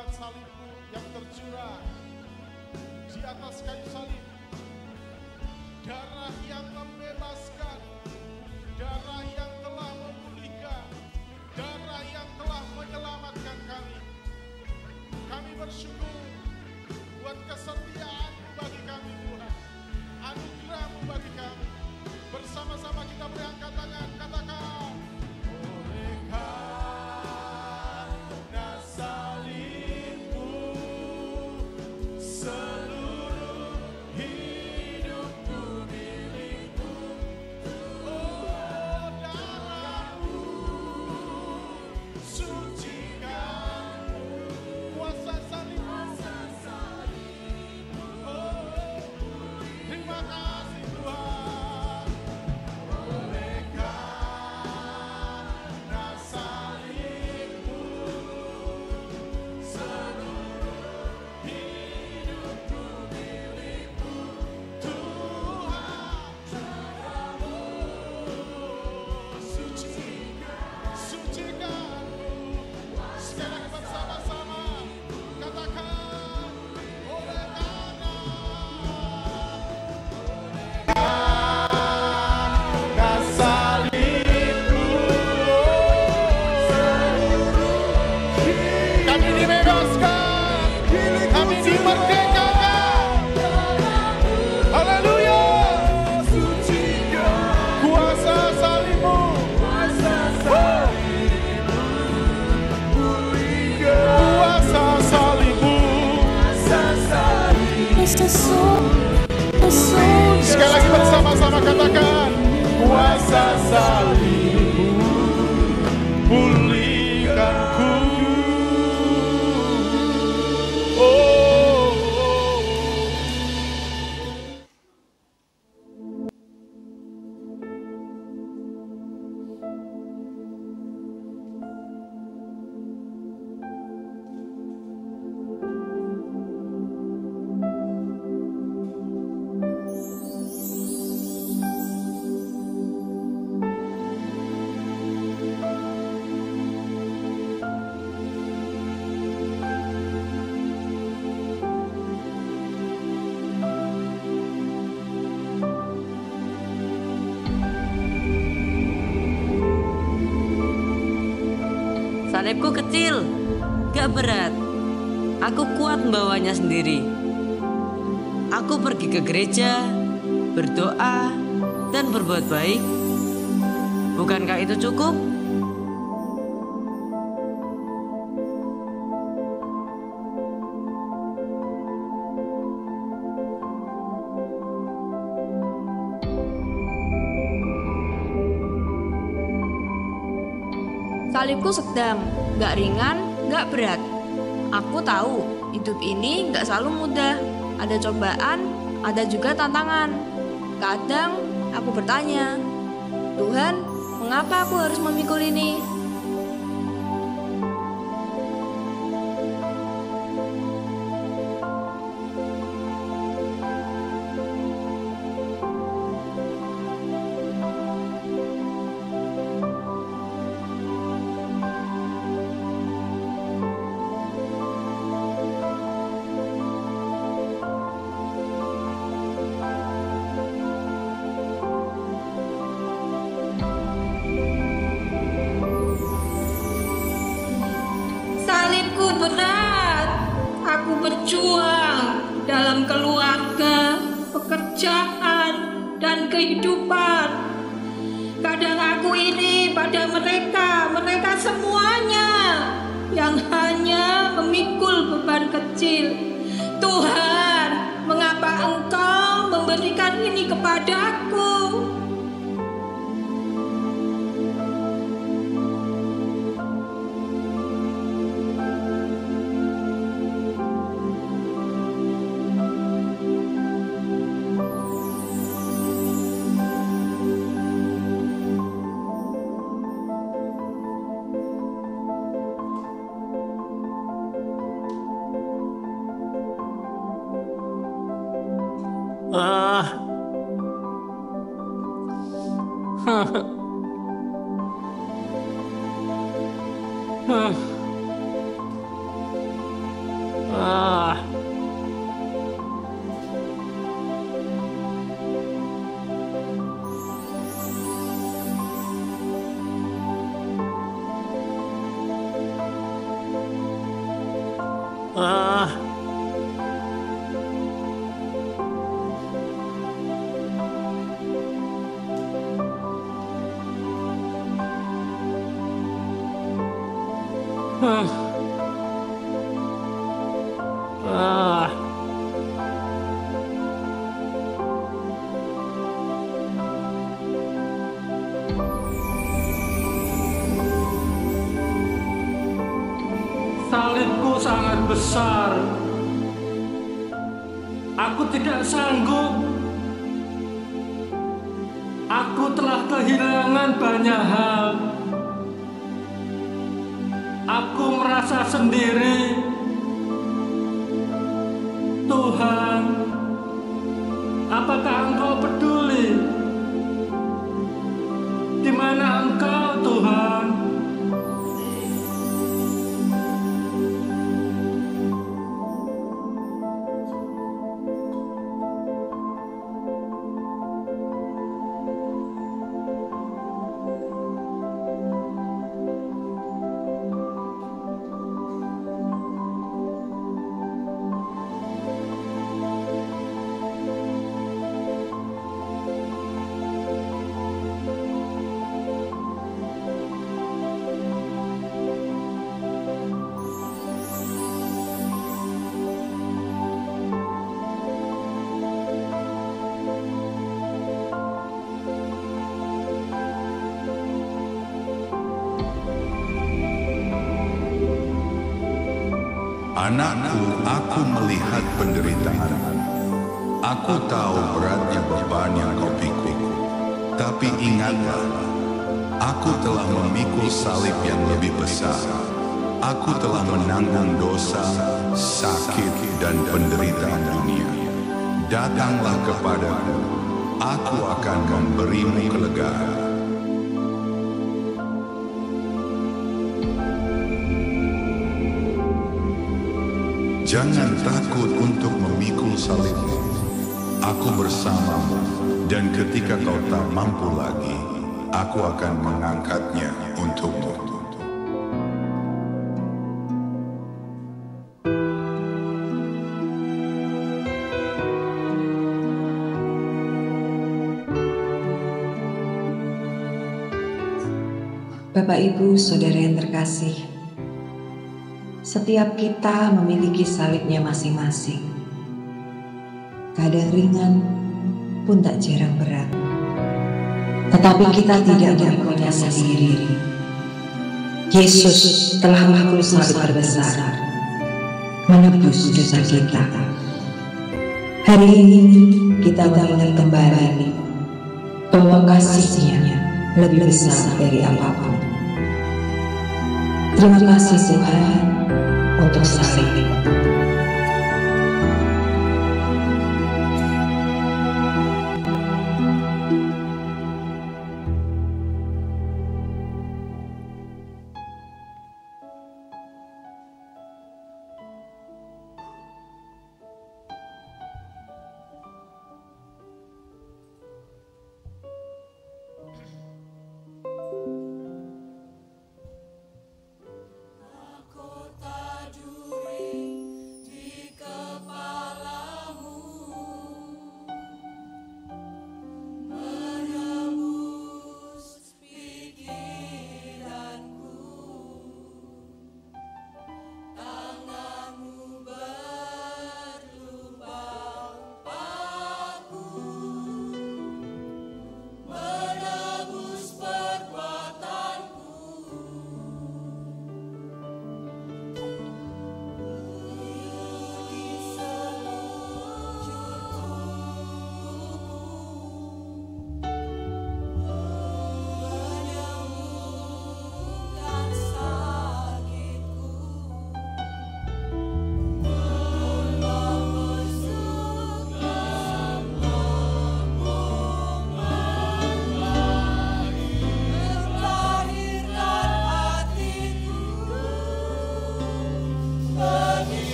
akibat salibmu yang tercurah di atas kayu salib. Darah yang membebaskan, darah yang telah memulihkan, darah yang telah menyelamatkan kami. Kami bersyukur buat kesetiaan-Mu bagi kami Tuhan, anugerah-Mu bagi kami. Bersama-sama kita beri angkat tangan, katakan, oleh karena salib-Mu, seluruh hidupku milik-Mu. Oh, darah-Mu sucikan kuasa salib-Mu. Oh, terima kasih Tuhan. Oleh karena salib-Mu, seluruh hidupku milik-Mu. Tuhan, sucikan-Mu. Sekali lagi bersama-sama katakan, oleh karena salib-Mu, kami dibebaskan, kami dimerdekakan. Haleluya. Kuasa salib-Mu, kuasa salib-Mu. Sekali lagi bersama-sama katakan, kuasa salib-Mu pulihkanku. Oh. Salibku kecil, gak berat. Aku kuat membawanya sendiri. Aku pergi ke gereja, berdoa, dan berbuat baik. Bukankah itu cukup? Salibku sedang, gak ringan, gak berat. Aku tahu hidup ini gak selalu mudah. Ada cobaan, ada juga tantangan. Kadang aku bertanya, Tuhan, mengapa aku harus memikul ini? Berat, aku berjuang dalam keluarga, pekerjaan, dan kehidupan. Kadang aku iri pada mereka semuanya yang hanya memikul beban kecil. Tuhan, mengapa Engkau memberikan ini kepadaku? Ah. Ah. Salibku sangat besar. Aku tidak sanggup. Aku telah kehilangan banyak hal. Aku merasa sendiri. Tuhan, apakah Engkau peduli? Di mana Engkau, Tuhan? Anakku, aku melihat penderitaan. Aku tahu beratnya beban yang kau pikul. Tapi ingatlah, aku telah memikul salib yang lebih besar. Aku telah menanggung dosa, sakit, dan penderitaan dunia. Datanglah kepadaku, aku akan memberimu kelegaan. Jangan takut untuk memikul salibmu. Aku bersamamu, dan ketika kau tak mampu lagi, aku akan mengangkatnya untukmu. Bapak, Ibu, Saudara yang terkasih, setiap kita memiliki salibnya masing-masing. Kadang ringan pun tak jarang berat. Tetapi kita tidak memikulnya sendiri. Yesus telah memikul salib terbesar, menebus dosa kita. Hari ini kita mengingat kembali bahwa kasih-Nya lebih besar dari apapun. Terima kasih Tuhan untuk salib. Mahkota duri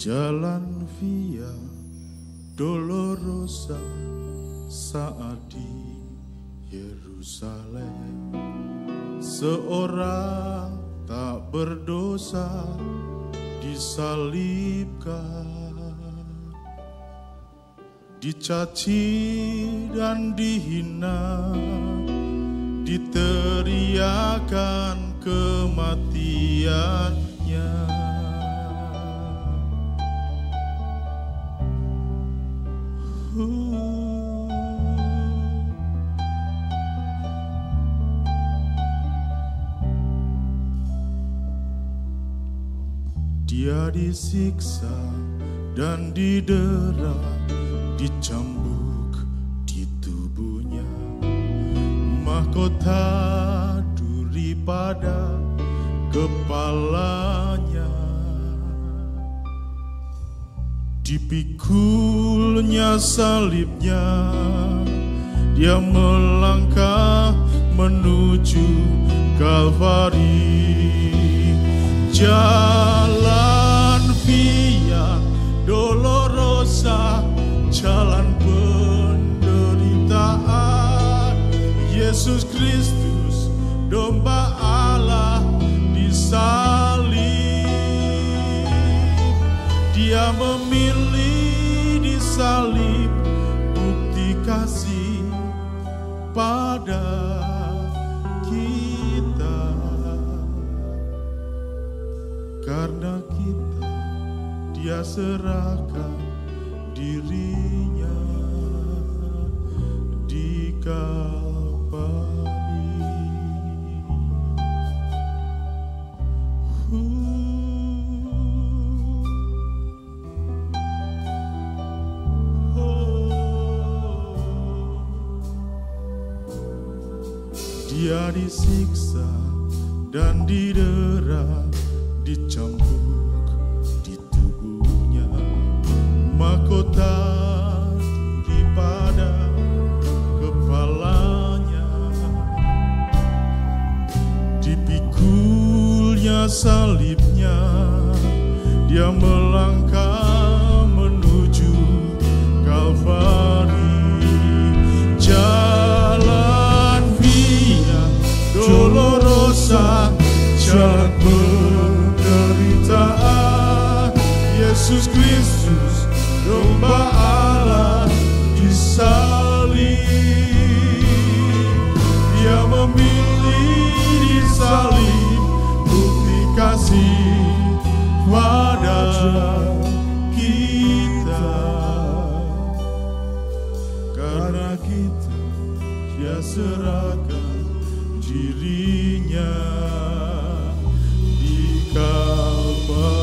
Jalan Via Dolorosa saat di Yerusalem, seorang tak berdosa disalibkan, dicaci dan dihina, diteriakan kematiannya. Dia disiksa dan didera, dicambuk di tubuhnya, mahkota duri pada kepalanya, dipikulnya salibnya, dia melangkah menuju Kalvari. Jalan Via Dolorosa, jalan penderitaan. Yesus Kristus, domba Allah, disalib. Dia memilih disalib, bukti kasih pada kita. Karena kita, dia serahkan dirinya di Kalvari. Dia disiksa dan didera, dicambuk di tubuhnya, mahkota duri pada kepalanya, dipikulnya salibnya, dia melangkah menuju Kalvari. Jalan Via Dolorosa, jalan penderitaan. Yesus Kristus, domba Allah, disalib. Dia memilih disalib, bukti kasih pada kita. Karena kita, dia serahkan dirinya di Kalvari.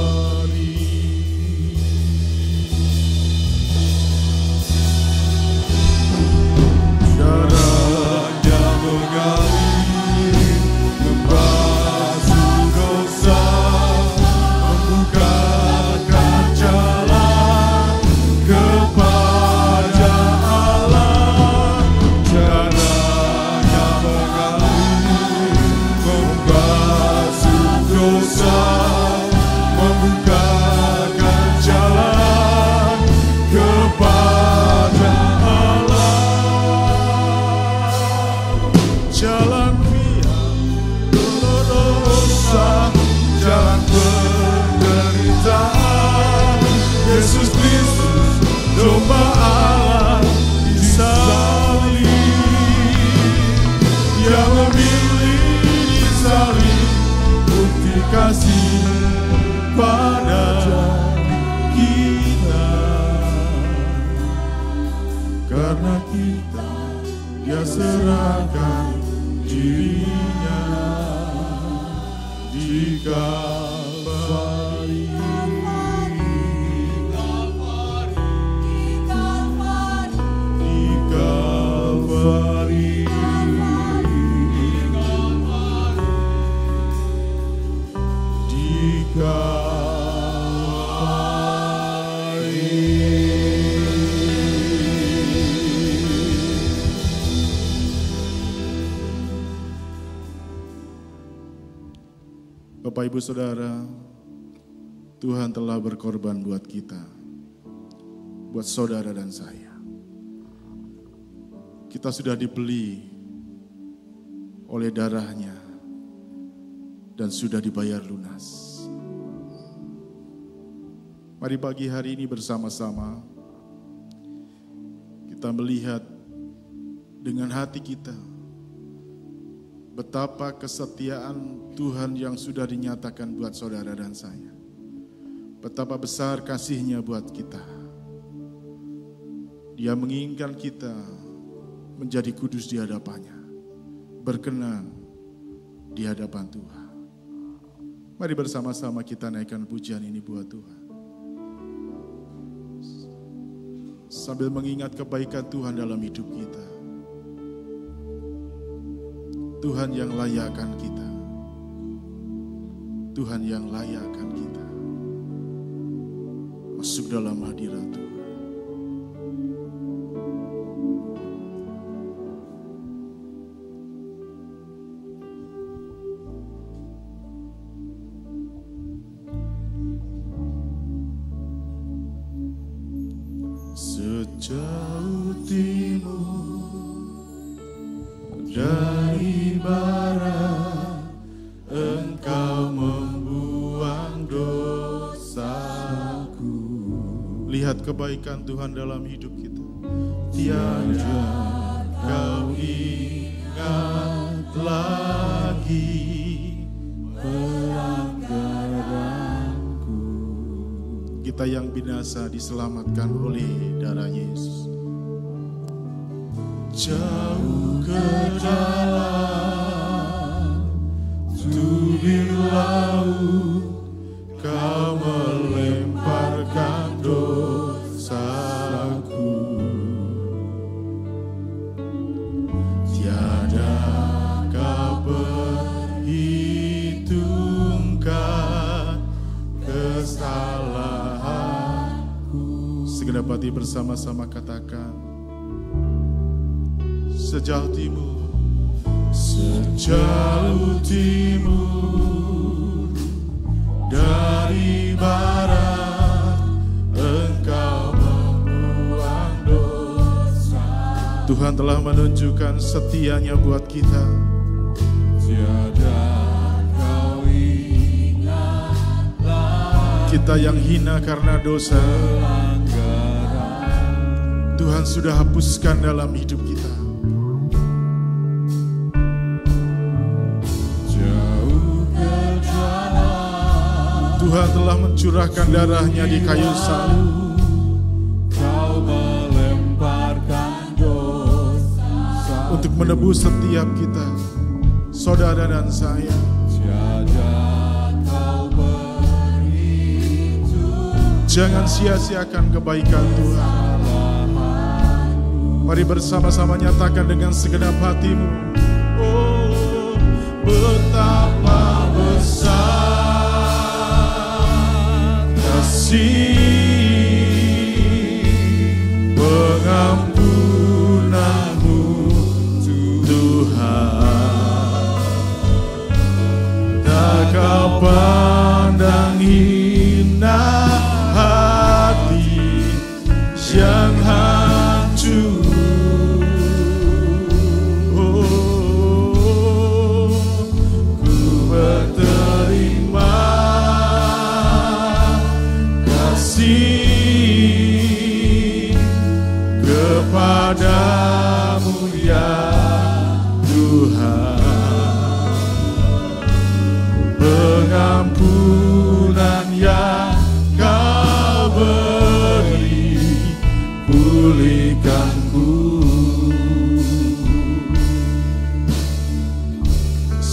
Darahnya mengalir, membasuh dosa, membukakan jalan kepada Allah. Darahnya mengalir, membasuh dosa, membukakan jalan kepada Allah. Jalan Via Dolorosa, jalan penderitaan. Yesus Kristus, domba Allah, disalib. Dia memilih disalib, bukti kasih pada kita. Karena kita, dia serahkan dirinya di Kalvari. Di Kalvari. Di Bapak Ibu Saudara, Tuhan telah berkorban buat kita, buat saudara dan saya. Kita sudah dibeli oleh darahnya dan sudah dibayar lunas. Mari pagi hari ini bersama-sama kita melihat dengan hati kita betapa kesetiaan Tuhan yang sudah dinyatakan buat saudara dan saya. Betapa besar kasih-Nya buat kita. Dia menginginkan kita menjadi kudus di hadapan-Nya, berkenan di hadapan Tuhan. Mari bersama-sama kita naikkan pujian ini buat Tuhan. Sambil mengingat kebaikan Tuhan dalam hidup kita. Tuhan yang layakkan kita. Tuhan yang layakkan kita. Masuk dalam hadirat Tuhan. Sejauh timur dari barat, Engkau membuang dosaku. Lihat kebaikan Tuhan dalam hidup kita. Tiada kau ingat lagi pelanggaranku. Kita yang binasa diselamatkan oleh darah Yesus. Jauh ke dalam tubir laut, Kau melemparkan dosaku. Tiada Kau perhitungkan kesalahanku. Segenap hati bersama-sama katakan, sejauh timur, sejauh timur dari barat, Engkau membuang dosa. Tuhan telah menunjukkan setia-Nya buat kita. Tiada Kau ingat lagi kita yang hina karena dosa. Tuhan sudah hapuskan dalam hidup kita. Tuhan telah mencurahkan darah-Nya di kayu salib. Kau melemparkan dosa untuk menebus setiap kita, saudara dan saya. Jangan sia-siakan kebaikan Tuhan. Mari bersama-sama nyatakan dengan segenap hatimu. Oh, betapa besar pengampunan-Mu Tuhan. Tak Kau pandang hina hati yang hancur. Ku berterima kasih kepadamu ya Tuhan. Pengampunan yang Kau beri, pulihkanku.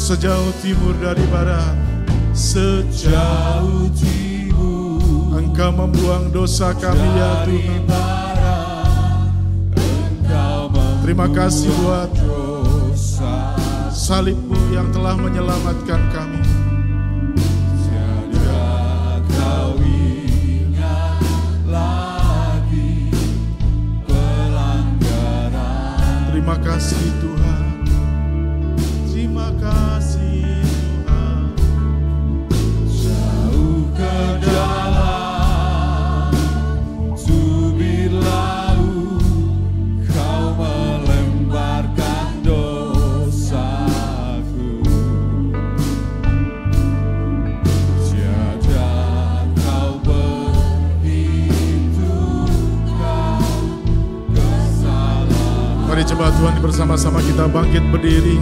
Sejauh timur dari barat, sejauh timur Engkau membuang dosa kami ya Tuhan. Terima kasih buat salib-Mu yang telah menyelamatkan kami. Terima kasih Tuhan. Terima kasih Tuhan. Jauh ke dalam bersama-sama kita bangkit berdiri.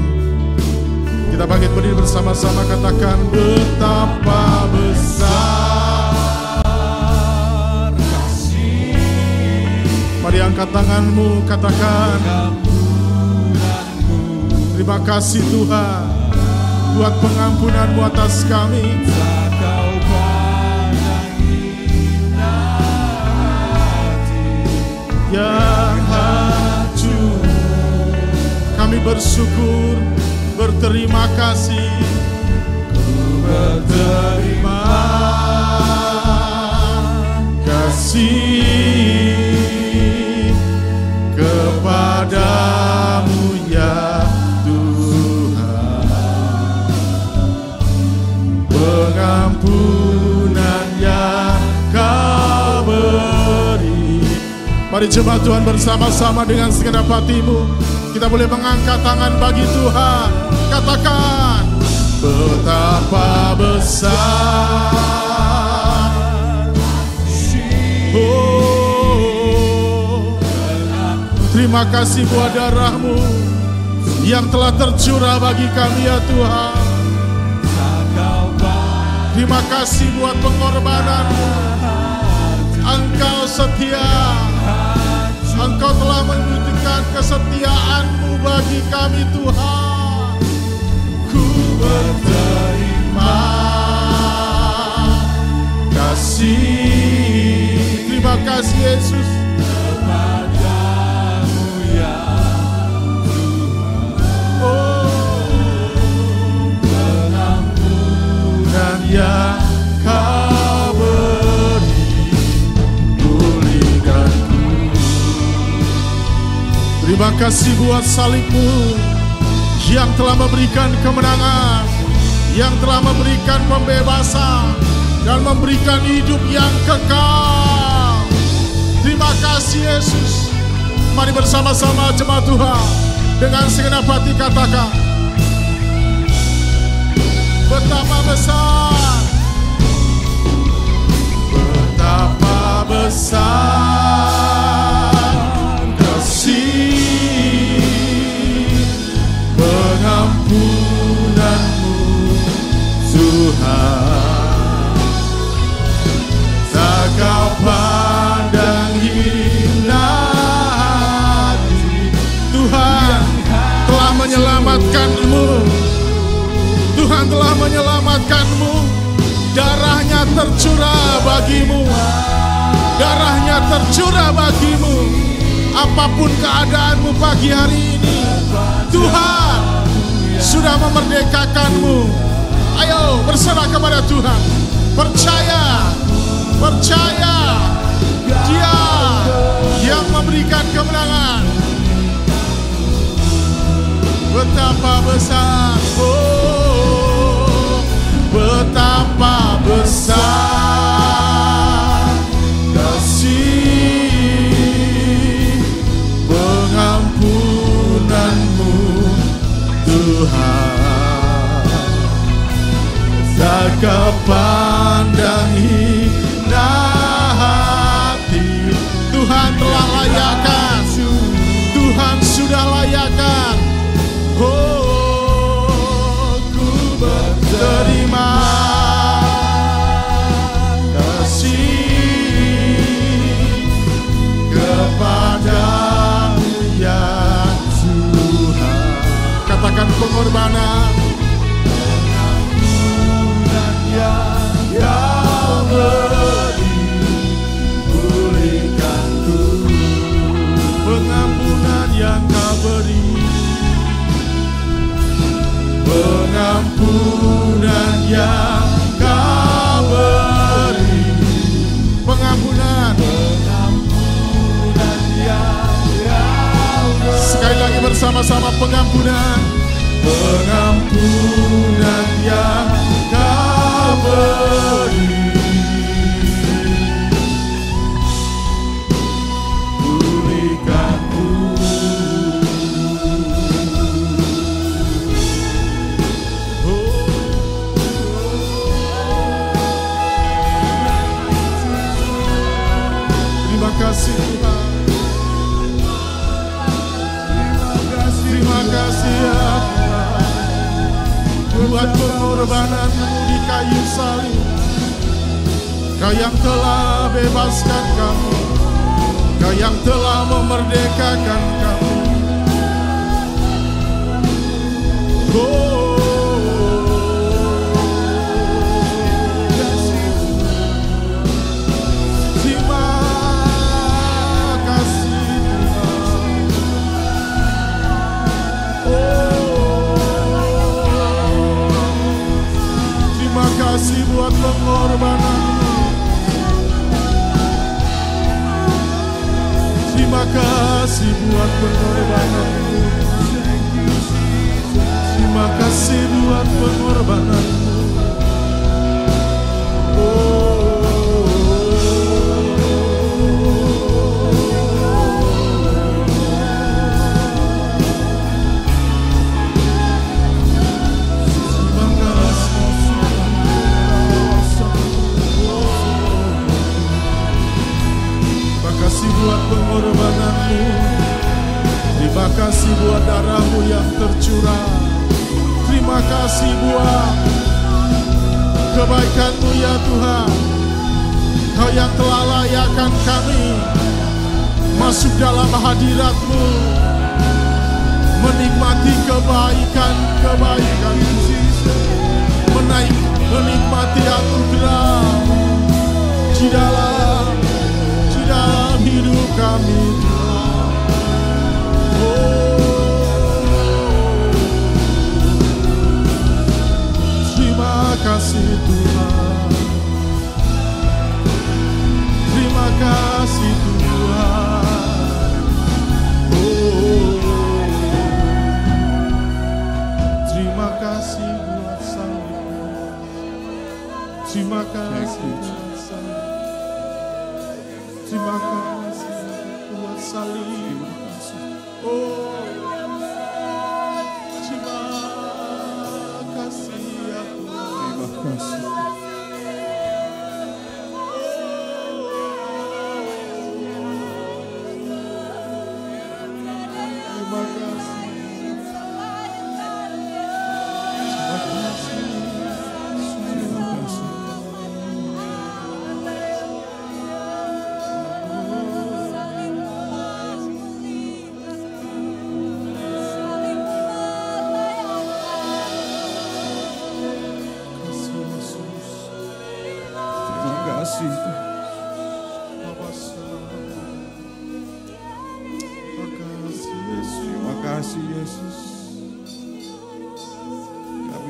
Kita bangkit berdiri bersama-sama, katakan betapa besar kasih. Mari angkat tanganmu, katakan terima kasih Tuhan buat pengampunanmu atas kami. Yang hancur, kami bersyukur, berterima kasih, ku berterima kasih kepadamu ya Tuhan. Pengampunan yang Kau beri. Mari jemaat Tuhan bersama-sama dengan segenap hatimu, kita boleh mengangkat tangan bagi Tuhan. Katakan betapa besar. Oh, terima kasih buat darah-Mu yang telah tercurah bagi kami ya Tuhan. Terima kasih buat pengorbanan-Mu. Engkau setia. Engkau telah membuktikan kesetiaan-Mu bagi kami Tuhan. Ku berterima kasih. Terima kasih Yesus kepadamu ya Tuhan. Oh, pengampunan yang Kau beri, pulihkanku. Terima kasih buat salib-Mu yang telah memberikan kemenangan, yang telah memberikan pembebasan, dan memberikan hidup yang kekal. Terima kasih Yesus. Mari bersama-sama jemaat Tuhan dengan segenap hati katakan betapa besar, betapa besar kasih pengampunan-Mu Tuhan. Tak Kau pandang hina hati. Tuhan telah menyelamatkan-Mu. Tuhan telah menyelamatkan-Mu. Darahnya tercurah bagi-Mu. Darahnya tercurah bagi-Mu. Apapun keadaanmu pagi hari ini, Tuhan sudah memerdekakan-Mu. Ayo berserah kepada Tuhan. Percaya, percaya, Dia yang memberikan kemenangan. Betapa besar, oh, betapa besar kasih pengampunan-Mu Tuhan. Tak Kau pandang hina hati. Tuhan telah layakkan, Tuhan sudah layakkan. Oh, ku berterima kasih kepadamu ya Tuhan. Katakan pengorbanan yang Kau beri, pulihkanku. Pengampunan yang Kau beri, pengampunan yang Kau beri, pengampunan, pengampunan yang Kau beri. Sekali lagi bersama-sama pengampunan, pengampunan yang Kau beri, pulihkanku. Terima kasih Tuhan. Terima kasih pengorbanan-Mu di kayu salib. Kau yang telah bebaskan kami, Kau yang telah memerdekakan kami. Terima kasih buat pengorbanan-Mu. Terima kasih buat pengorbanan-Mu. Terima kasih buat pengorbanan-Mu. Buat pengorbanan-Mu, terima kasih buat darah-Mu yang tercurah, terima kasih buat kebaikan-Mu ya Tuhan. Kau yang telah layakkan kami masuk dalam hadirat-Mu, menikmati kebaikan-kebaikan, menikmati anugerah di dalam hidup kami Tuhan. Terima kasih Tuhan. Terima kasih Tuhan. Terima kasih buat salib. Terima kasih buat salib. Terima kasih buat salib. Oh, terima kasih ya Tuhan. Terima kasih. Terima kasih.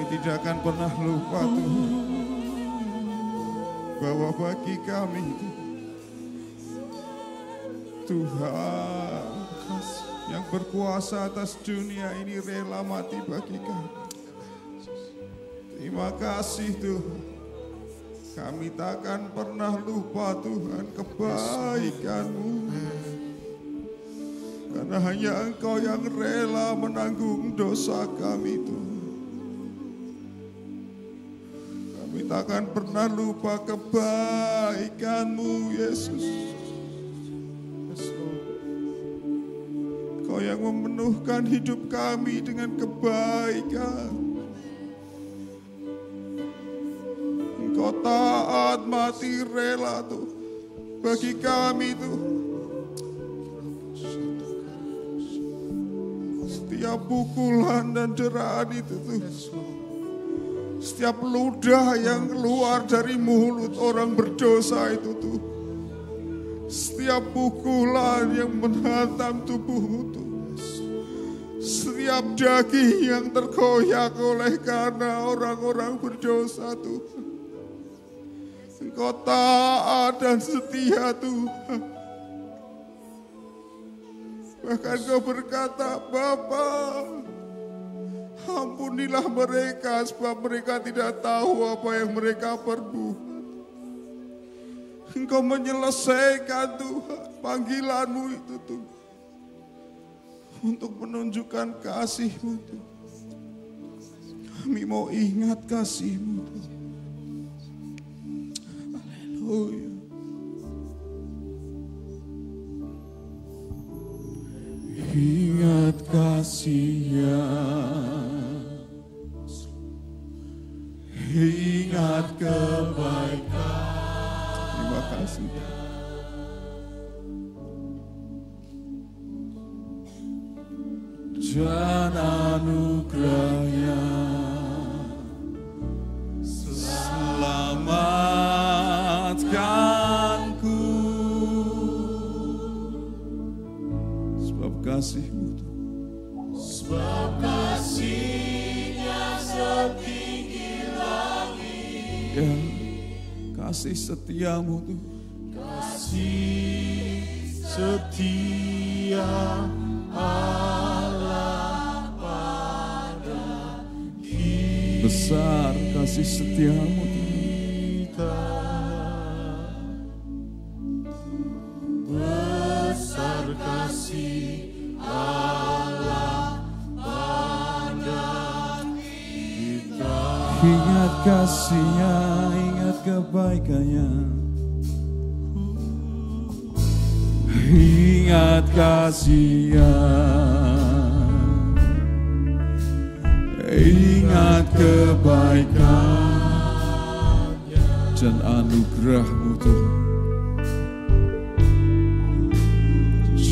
Tidak akan pernah lupa Tuhan, bahwa bagi kami Tuhan yang berkuasa atas dunia ini rela mati bagi kami. Terima kasih Tuhan. Kami takkan pernah lupa Tuhan kebaikan-Mu, karena hanya Engkau yang rela menanggung dosa kami Tuhan. Takkan pernah lupa kebaikan-Mu Yesus. Kau yang memenuhkan hidup kami dengan kebaikan. Engkau taat mati rela tuh bagi kami tuh. Setiap pukulan dan cerahan itu tuh, setiap ludah yang keluar dari mulut orang berdosa itu tuh, setiap pukulan yang menghantam tubuhmu tuh, setiap daging yang terkoyak oleh karena orang-orang berdosa tuh, Engkau taat dan setia Tuhan. Bahkan Kau berkata, Bapa, ampunilah mereka sebab mereka tidak tahu apa yang mereka perbuat. Engkau menyelesaikan Tuhan panggilan-Mu itu Tuhan, untuk menunjukkan kasih-Mu Tuhan. Kami mau ingat kasih-Mu Tuhan. Haleluya. Ingat kasih-Nya kebaikan. Terima kasih. Dan anugerahnya selamatkanku, sebab kasih-Mu, sebab kasih-Nya setinggi langit. Ya, kasih setia-Mu tuh, kasih setia Allah pada kita. Besar kasih setia-Mu kita, besar kasih Allah pada kita. Ingat kasih-Nya, ingat kebaikan-Nya, ingat kasih-Nya, ingat kebaikan-Nya dan anugerah-Mu Tuhan.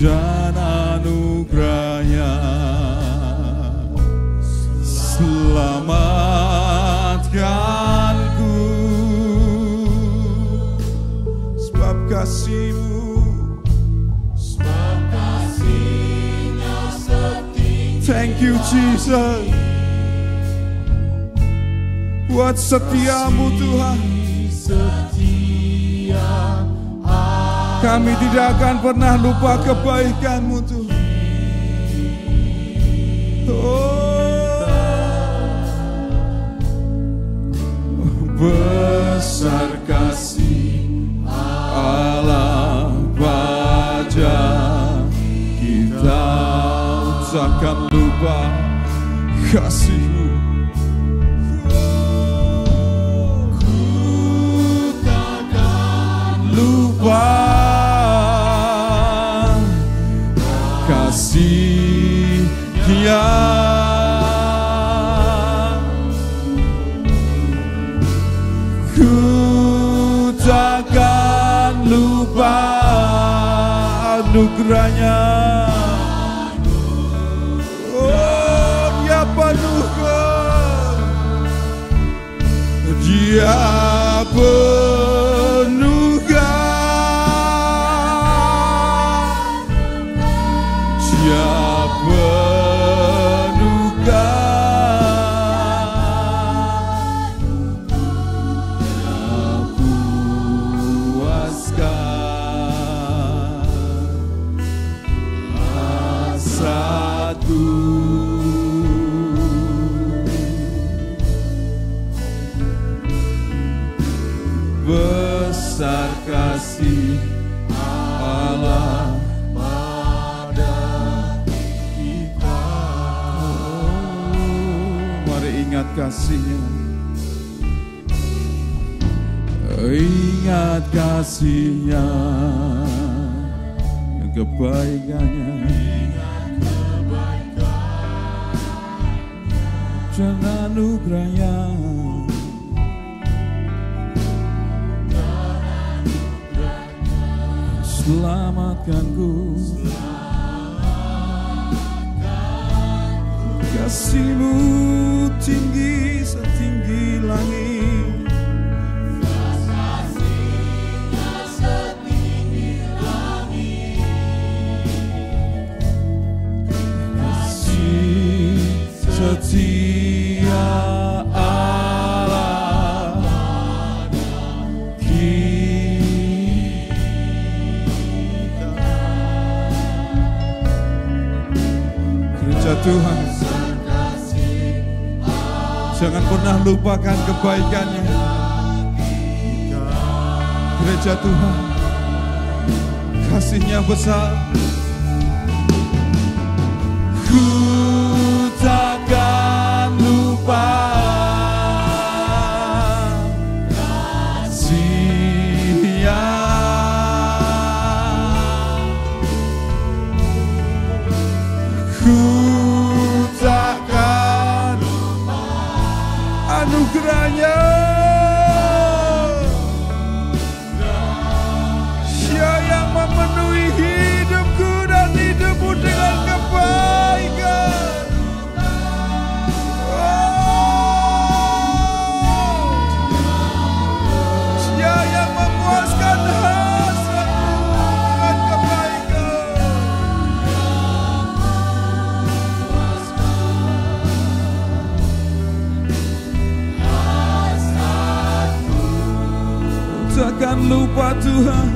Dan anugerah-Nya selamatkanku, sebab kasih-Mu, sebab kasih-Nya setinggi. Thank you Jesus, buat setia-Mu Tuhan. Setia kami tidak akan pernah lupa kebaikan-Mu Tuhan. Besar kasih Allah pada kita, takkan lupa kasih-Mu. Ku takkan lupa kasih-Nya. Ku takkan lupa anugerah-Nya. Oh, Dia penuhkan, Dia penuhkan, Dia besar kasih Allah pada kita. Mari ingat kasih-Nya, ingat kasih-Nya, kebaikan-Nya, dan anugerah-Nya. Selamatkanku, kasih-Mu tinggi setinggi langit. Kasih-Nya setinggi langit. Kasih setia Allah Tuhan, jangan pernah lupakan kebaikan-Nya. Gereja Tuhan, kasih-Nya besar. Ku takkan lupa kasih-Nya. Ku takkan lupa anugerah-Nya. takkan lupa Tuhan.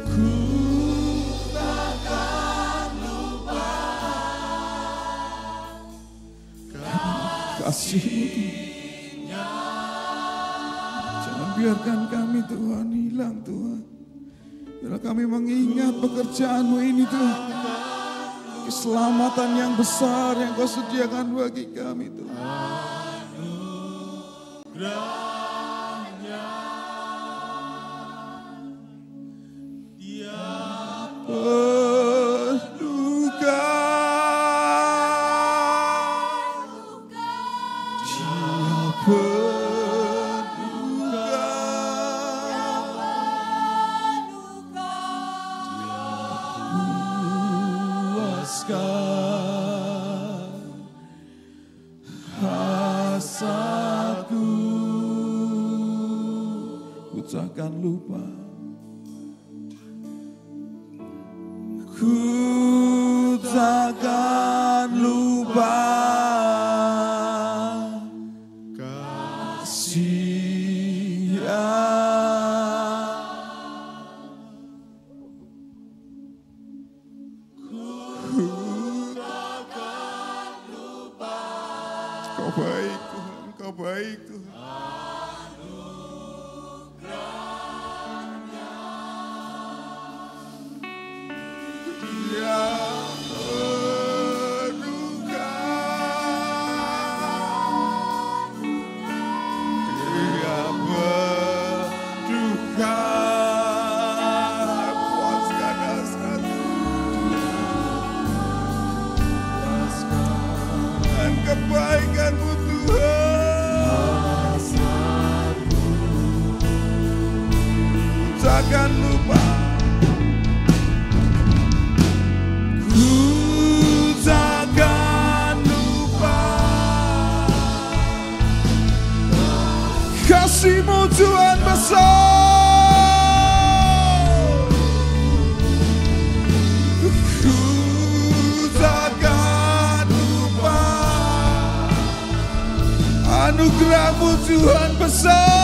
Ku takkan lupa kasih-Mu Tuhan. Jangan biarkan kami Tuhan hilang Tuhan. Biarlah kami mengingat pekerjaan-Mu ini Tuhan. Keselamatan yang besar yang Kau sediakan bagi kami Tuhan. Anugerahnya Dia berduka, Dia berduka, puaskan hasratku. Ku takkan lupa, ku takkan lupa kasih Kau baik Tuhan, Kau baik Tuhan. Dia berduka, Dia berduka, puaskan hasratku dan kebaikan-Mu Tuhan. Takkan lupa, ku takkan lupa kasih-Mu Tuhan besar. Ku takkan lupa anugerah-Mu Tuhan besar.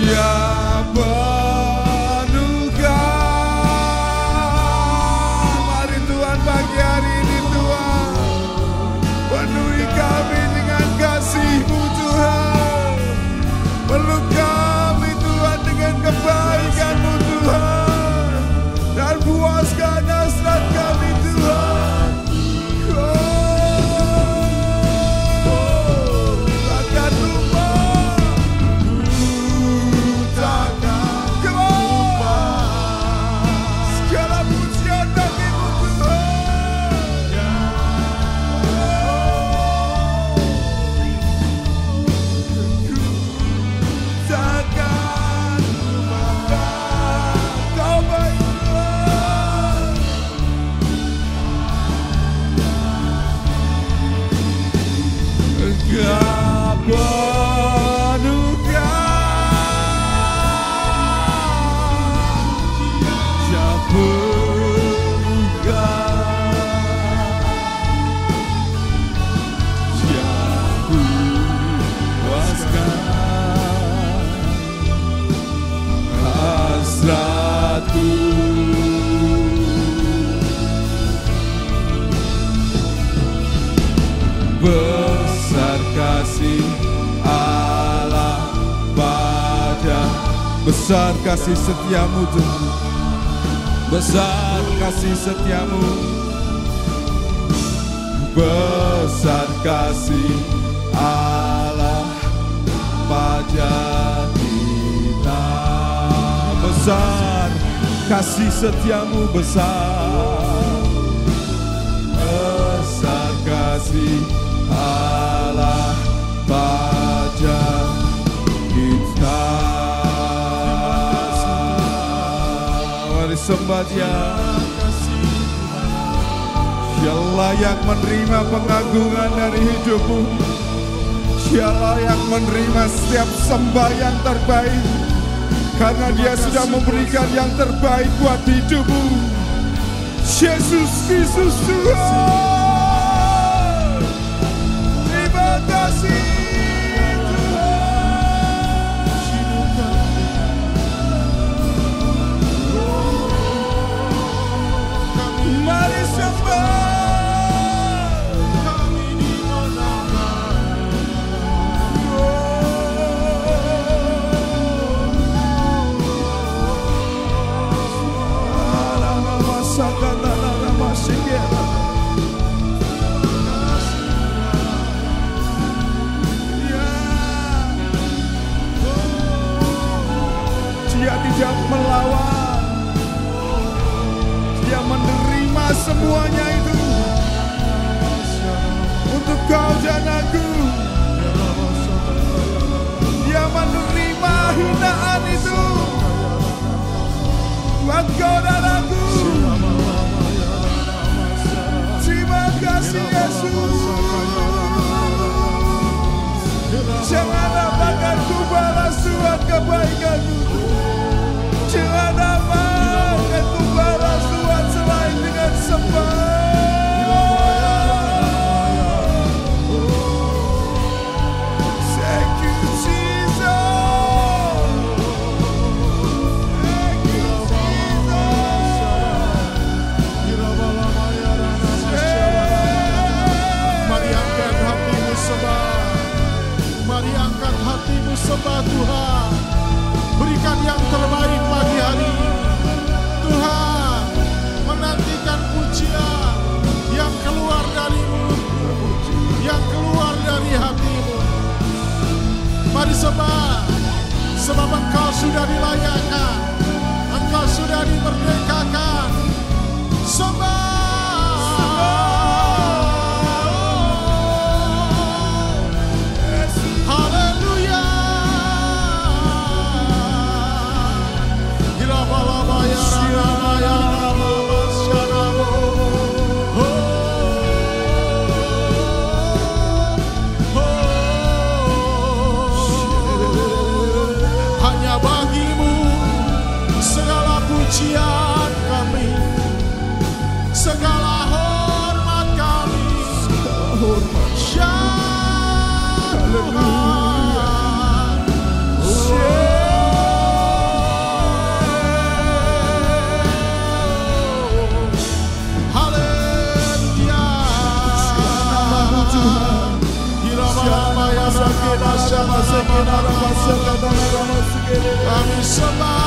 Dia berduka. Mari Tuhan pagi hari ini Tuhan, penuhi kami dengan kasih-Mu Tuhan. Peluk kami Tuhan dengan kebaikan-Mu Tuhan, dan puaskan hasrat kami Tuhan. Takkan lupa, segala pujian bagi-Mu Tuhan. Takkan lupa, Kau baik Tuhan. Engkau berduka, Dia berduka, Dia puaskan hasratku. Besar kasih Allah pada, besar kasih setia-Mu Tuhan, besar kasih setia-Mu, besar kasih Allah pada kita. Besar kasih setia-Mu besar, besar kasih Allah pada kita. Mari sembah Dia. Dia layak menerima pengagungan dari hidup-Mu. Dia layak menerima setiap sembah yang terbaik, karena Dia sudah memberikan yang terbaik buat hidup-Mu. Yesus Kristus Tuhan. kasih Tuhan. Mari sembah. Dia tidak melawan, dia menerima semuanya itu untuk kau dan aku. Dia menerima hinaan itu buat kau dan aku. Terima kasih Yesus. Jangan apakah ku balas Tuhan kebaikanmu. Jangan apakah ku balas Tuhan selain dengan sembah. Thank you Jesus. Thank you Jesus. Mari angkat hatimu sembah. Mari angkat hatimu sembah Tuhan. Berikan yang terbaik pagi hari ini. Tuhan menantikan pujian yang keluar dari mulutmu, yang keluar dari hatimu. Mari sembah, sebab Engkau sudah dilayakkan, Engkau sudah dimerdekakan. Sembah. Hanya bagimu segala pujian kami, segala hormat kami. Kami sembah.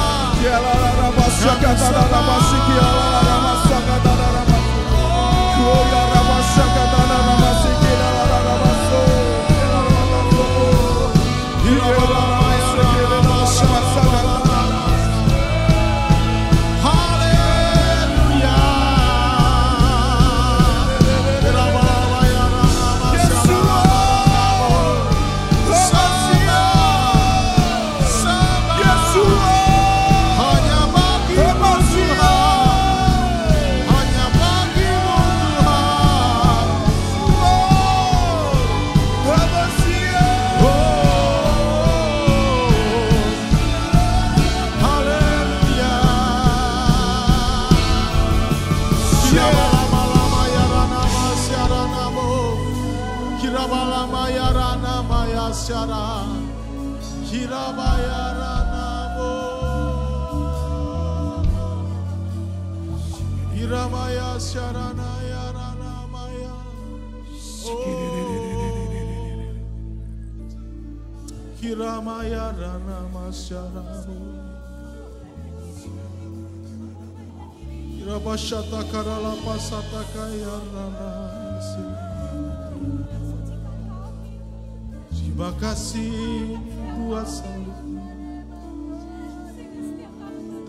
Terima kasih buat salib,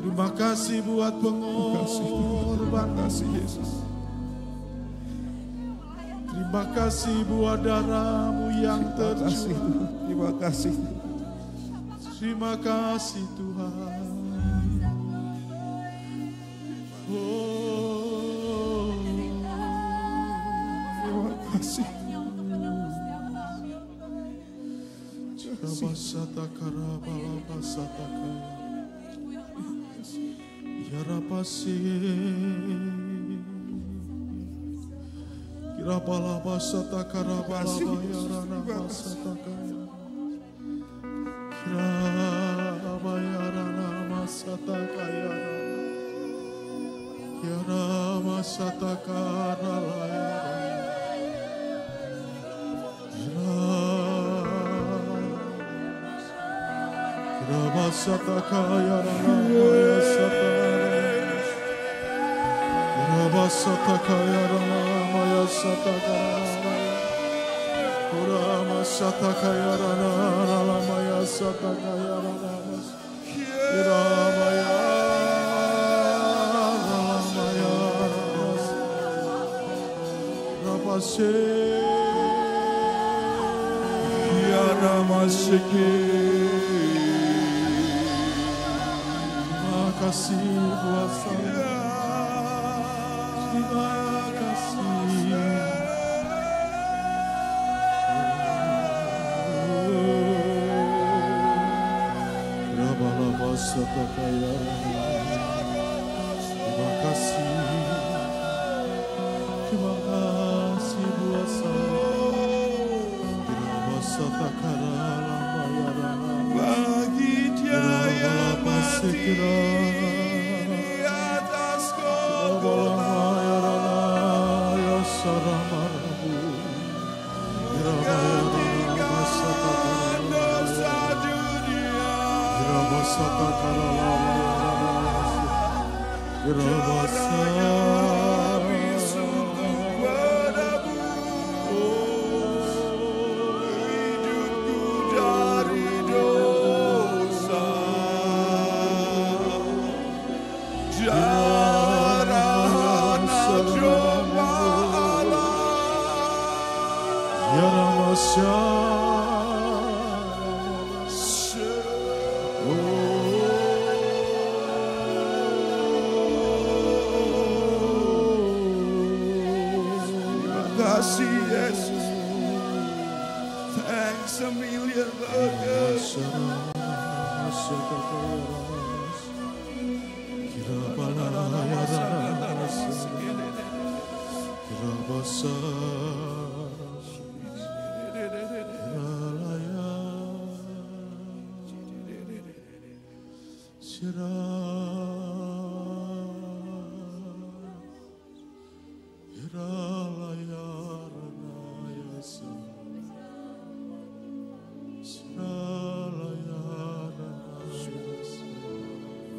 terima kasih buat pengorban Yesus. Terima kasih buat darahmu yang tercurah. Terima kasih. Terima kasih Tuhan. Oh, terima kasih.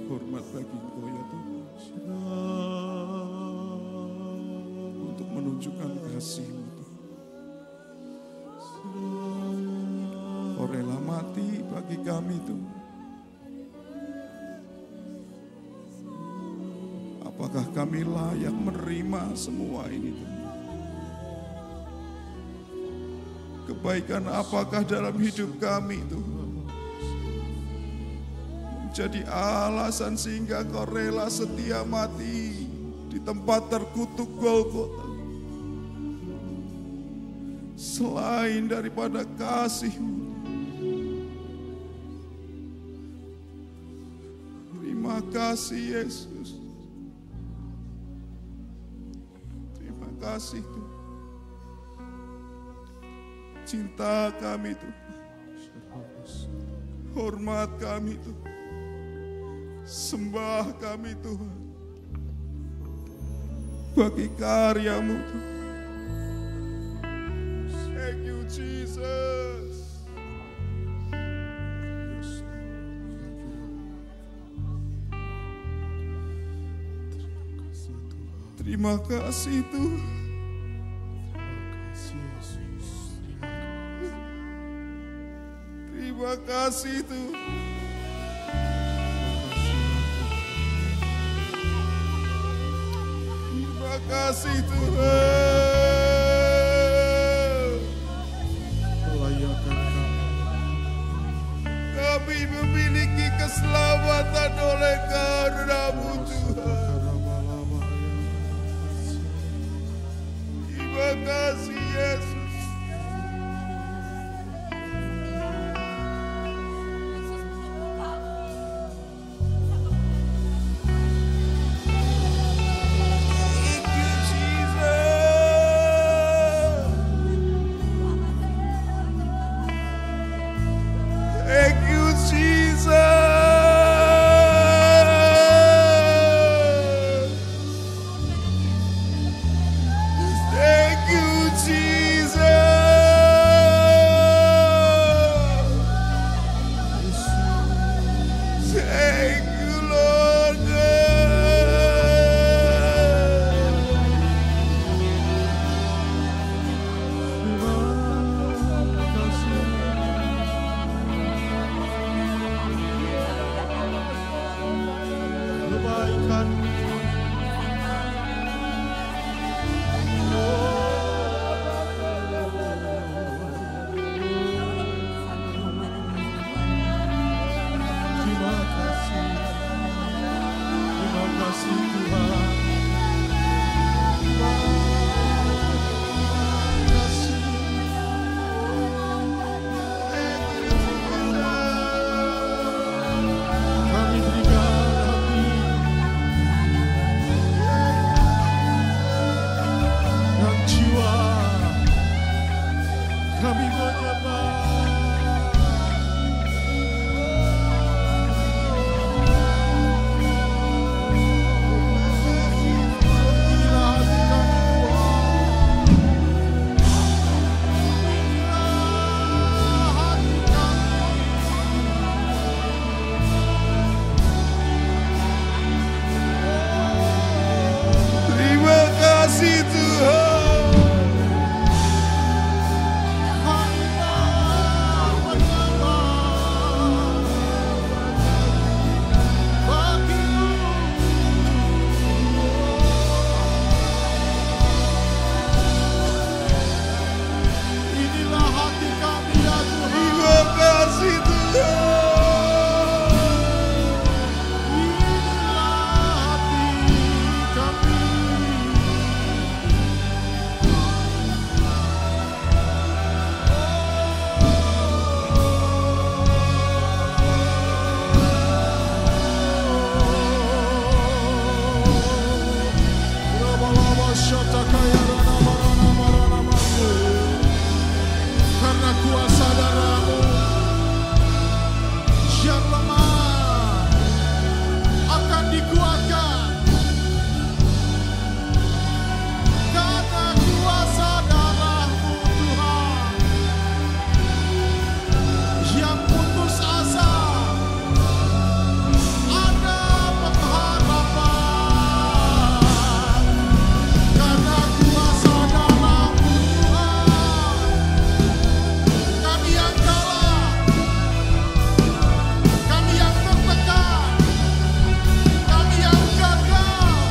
Hormat bagi Engkau ya Tuhan, untuk menunjukkan kasih-Mu Tuhan. Kau rela mati bagi kami Tuhan. Apakah kami layak menerima semua ini Tuhan? Kebaikan apakah dalam hidup kami Tuhan? Jadi alasan sehingga Kau rela setia mati di tempat terkutuk Golgota. Selain daripada kasih-Mu, terima kasih Yesus. Terima kasih Tuhan. Cinta kami Tuhan, hormat kami Tuhan, sembah kami Tuhan, bagi karya-Mu Tuhan. Thank you Jesus. Terima kasih Tuhan. Terima kasih Tuhan. Terima kasih Tuhan. Melayakan Kami memiliki keselamatan oleh karena-Mu Tuhan. Terima kasih Yesus. Thank you, Jesus. bagaikan terima kasih Tuhan. Karena kuasa darah-Mu yang lemah akan dikuatkan. Karena kuasa darah-Mu Tuhan yang putus asa ada pengharapan. Karena kuasa darah-Mu Tuhan kami yang kalah, kami yang tertekan, kami yang gagal,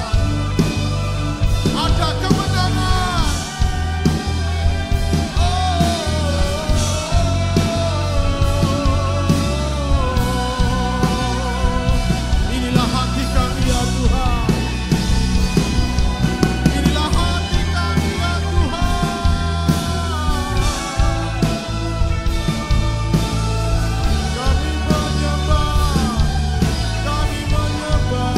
ada kemenangan. Inilah hati kami ya Tuhan. Inilah hati kami ya Tuhan. Kami menyembah, kami menyembah.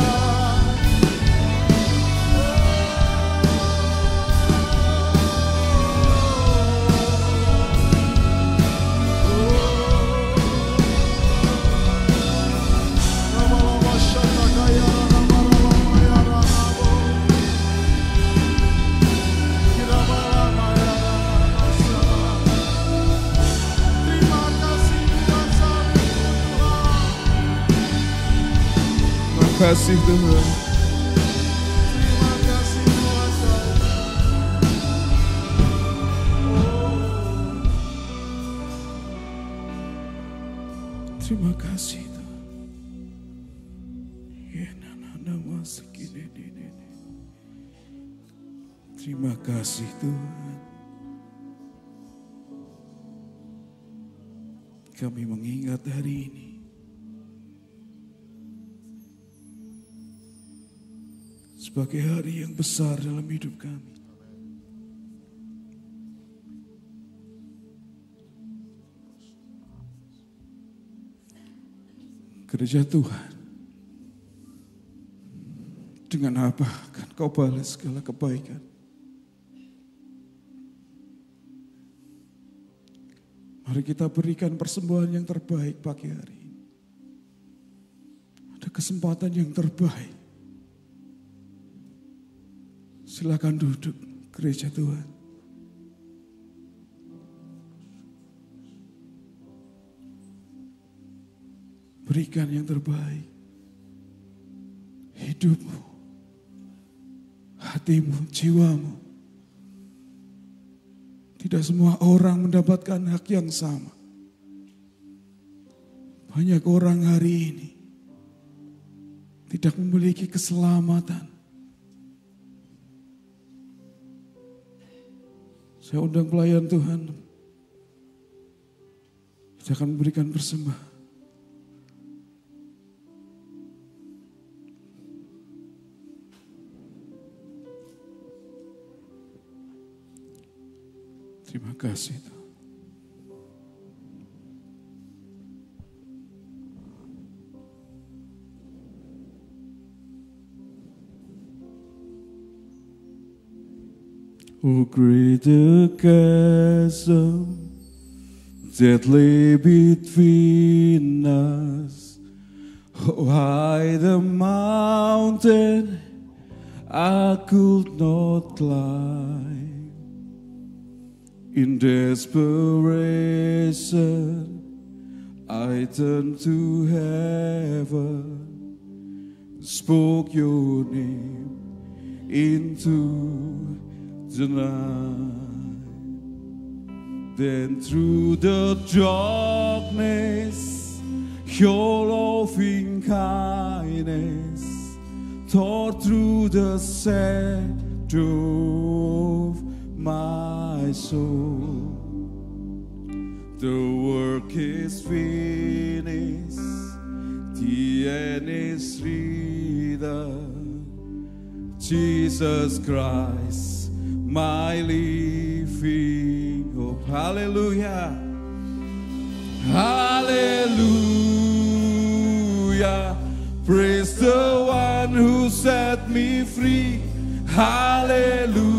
Nama-nama syata kaya, nama-nama ya Ranamu. Nama-nama ya Ranasa. Terima kasih Tuhan Sami Tuhan. Terima kasih Tuhan. Terima kasih Tuhan Sami. Terima kasih Tuhan. Terima kasih Tuhan. Kami mengingat hari ini sebagai hari yang besar dalam hidup kami. Gereja Tuhan, dengan apa akan Kau balas segala kebaikan? Mari kita berikan persembahan yang terbaik pagi hari ini. Ada kesempatan yang terbaik. Silakan duduk, gereja Tuhan. Berikan yang terbaik. Hidupmu, hatimu, jiwamu. Tidak semua orang mendapatkan hak yang sama. Banyak orang hari ini tidak memiliki keselamatan. Saya undang pelayan Tuhan. Kita akan memberikan persembahan. Terima kasih Tuhan. Oh, great the chasm that lay between us. Oh, high the mountain I could not climb. In desperation, I turned to heaven, spoke your name into the night. Then through the darkness, your loving kindness tore through the shadow of my soul. The work is finished, the end is written. Jesus Christ, my living hope. Hallelujah. Hallelujah. Praise the one who set me free. Hallelujah.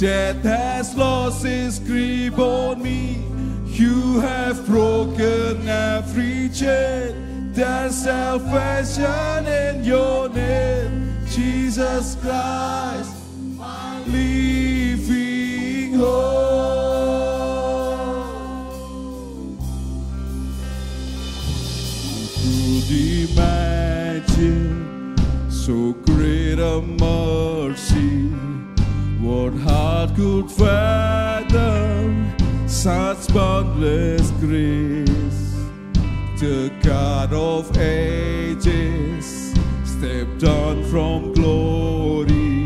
Death has lost its grip on me. You have broken every chain. There's salvation in your name, Jesus Christ, my living hope. Who could imagine so great a mercy? What heart could fathom such boundless grace? The God of ages stepped down from glory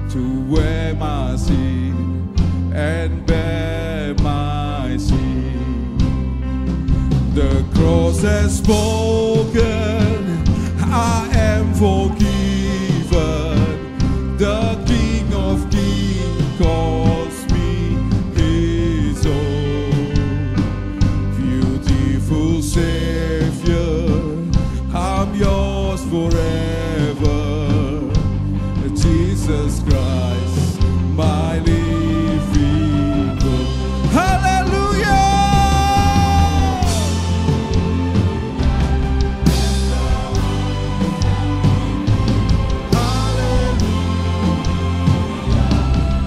to wear my sin and bear my sin. The cross has spoken, I am forgiven. The King of Kings calls me his own. Beautiful Savior, I'm yours forever. Jesus Christ, my living hope. Hallelujah!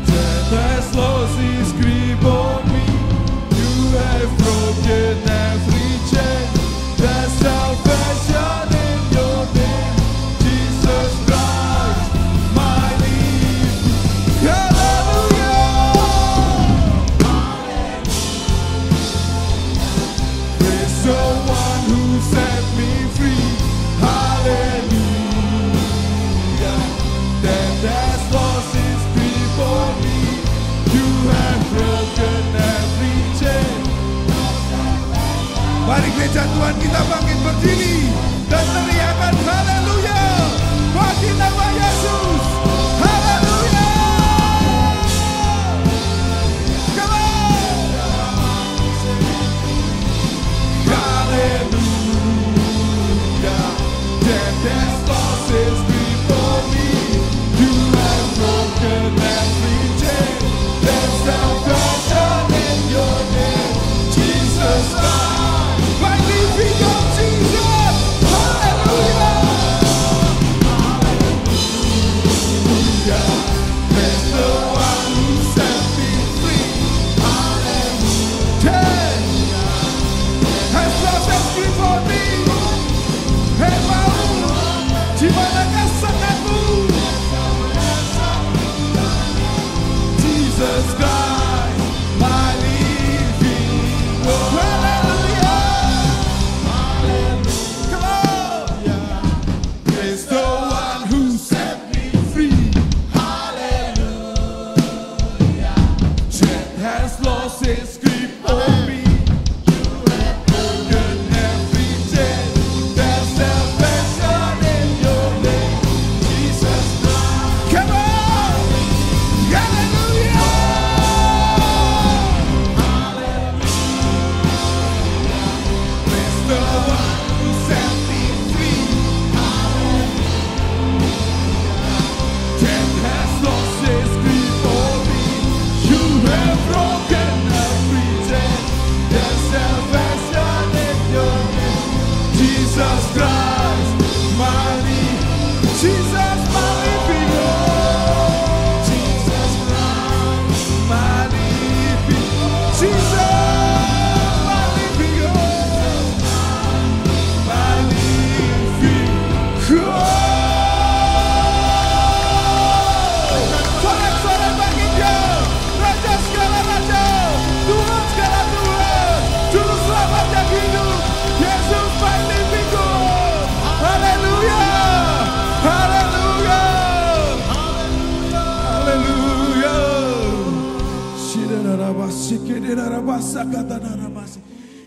Death has lost its grip on me. You have broken every chain. There's salvation in your name, Jesus Christ, my living. Hallelujah! Praise the one who set me free. Hallelujah! Death has lost its grip on me. You have broken every chain. Mari gereja Tuhan kita bangkit berdiri dan teriakan haleluya bagi nama Yesus. Haleluya. Come on. Haleluya. Death has lost its grip on me. You have broken every chain. There's salvation in your name, Jesus Christ, my living hope, Jesus. Hallelujah. Hallelujah. There's the one who set me free. Hallelujah. Has lost its grip on me. Hey mau, di manakah senangmu? Jesus Christ, my living hope. Hallelujah. Hallelujah. Come on.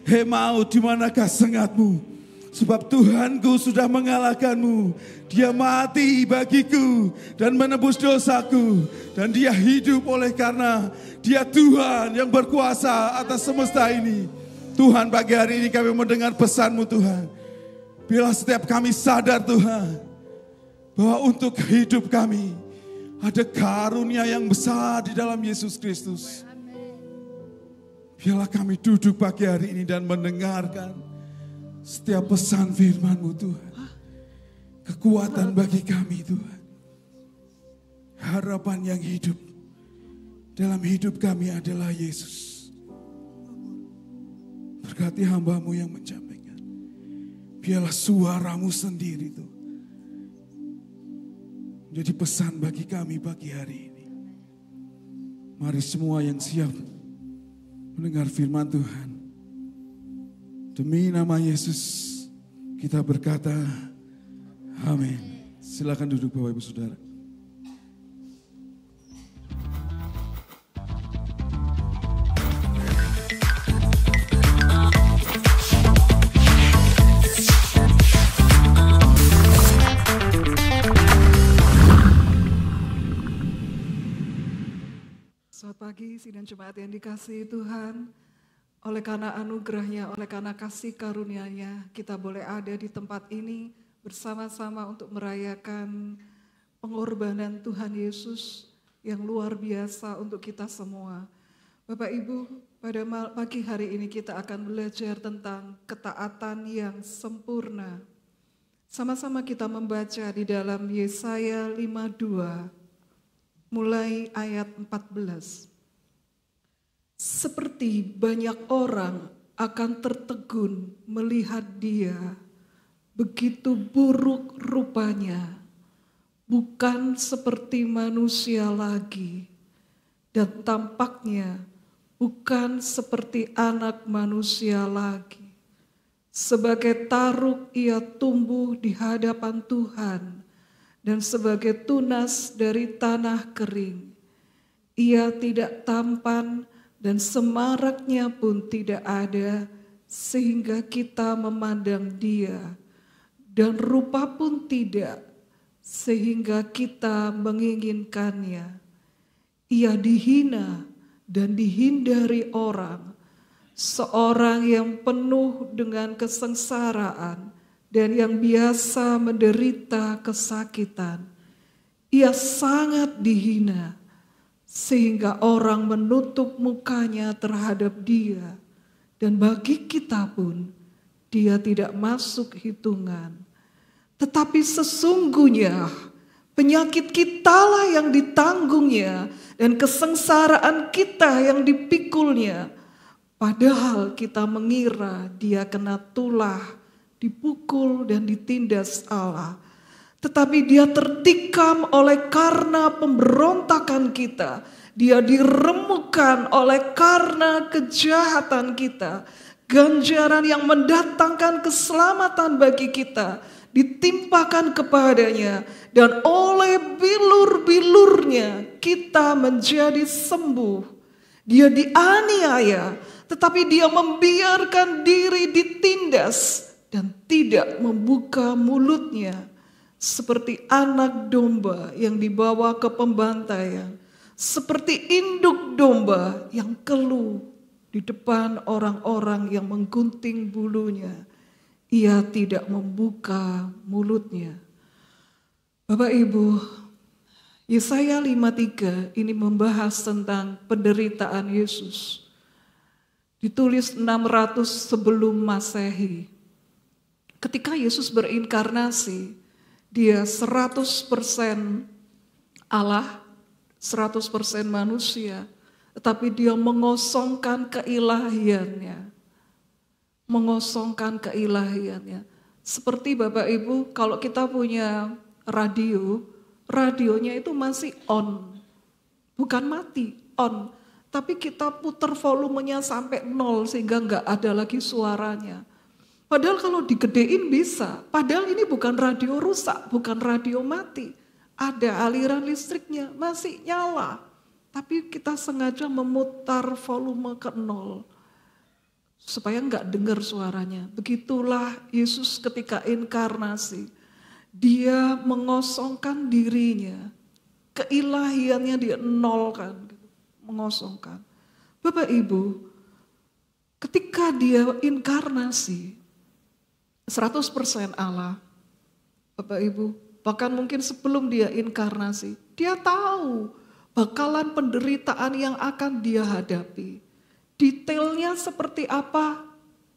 Hei maut, di manakah sengatmu? Sebab Tuhanku sudah mengalahkanmu. Dia mati bagiku dan menebus dosaku. Dan dia hidup oleh karena dia Tuhan yang berkuasa atas semesta ini. Tuhan, pagi hari ini kami mendengar pesan-Mu Tuhan. Biarlah setiap kami sadar Tuhan, bahwa untuk hidup kami ada karunia yang besar di dalam Yesus Kristus. Biarlah kami duduk pagi hari ini dan mendengarkan setiap pesan firman-Mu Tuhan. Kekuatan bagi kami Tuhan. Harapan yang hidup dalam hidup kami adalah Yesus. Berkati hamba-Mu yang menyampaikan. Biarlah suara-Mu sendiri Tuhan jadi pesan bagi kami pagi hari ini. Mari semua yang siap mendengar firman Tuhan. Demi nama Yesus kita berkata amin. Silakan duduk Bapak Ibu Saudara. Selamat pagi sidang jemaat yang dikasihi Tuhan. Oleh karena anugerahnya, oleh karena kasih karunia-Nya, kita boleh ada di tempat ini bersama-sama untuk merayakan pengorbanan Tuhan Yesus yang luar biasa untuk kita semua. Bapak Ibu, pada pagi hari ini kita akan belajar tentang ketaatan yang sempurna. Sama-sama kita membaca di dalam Yesaya 52, mulai ayat 14. Seperti banyak orang akan tertegun melihat dia, begitu buruk rupanya, bukan seperti manusia lagi, dan tampaknya bukan seperti anak manusia lagi. Sebagai taruk ia tumbuh di hadapan Tuhan, dan sebagai tunas dari tanah kering. Ia tidak tampan dan semaraknya pun tidak ada, sehingga kita memandang dia, dan rupa pun tidak, sehingga kita menginginkannya. Ia dihina dan dihindari orang, seorang yang penuh dengan kesengsaraan dan yang biasa menderita kesakitan. Ia sangat dihina, sehingga orang menutup mukanya terhadap dia, dan bagi kita pun dia tidak masuk hitungan. Tetapi sesungguhnya penyakit kitalah yang ditanggungnya, dan kesengsaraan kita yang dipikulnya. Padahal kita mengira dia kena tulah, dipukul dan ditindas Allah. Tetapi dia tertikam oleh karena pemberontakan kita. Dia diremukkan oleh karena kejahatan kita. Ganjaran yang mendatangkan keselamatan bagi kita ditimpakan kepadanya. Dan oleh bilur-bilurnya kita menjadi sembuh. Dia dianiaya, tetapi dia membiarkan diri ditindas dan tidak membuka mulutnya. Seperti anak domba yang dibawa ke pembantaian, seperti induk domba yang keluh di depan orang-orang yang menggunting bulunya, ia tidak membuka mulutnya. Bapak Ibu, Yesaya 53 ini membahas tentang penderitaan Yesus. Ditulis 600 sebelum Masehi. Ketika Yesus berinkarnasi, dia 100% Allah, 100% manusia, tetapi dia mengosongkan keilahiannya. Mengosongkan keilahiannya. Seperti Bapak Ibu, kalau kita punya radio, radionya itu masih on. Bukan mati, on. Tapi kita putar volumenya sampai 0 sehingga enggak ada lagi suaranya. Padahal kalau digedein bisa, padahal ini bukan radio rusak, bukan radio mati. Ada aliran listriknya, masih nyala. tapi kita sengaja memutar volume ke 0 supaya nggak dengar suaranya. Begitulah Yesus ketika inkarnasi. Dia mengosongkan dirinya, keilahiannya dia nolkan, mengosongkan. Bapak Ibu, ketika dia inkarnasi, 100% Allah, Bapak Ibu, bahkan mungkin sebelum dia inkarnasi, dia tahu bakalan penderitaan yang akan dia hadapi. Detailnya seperti apa,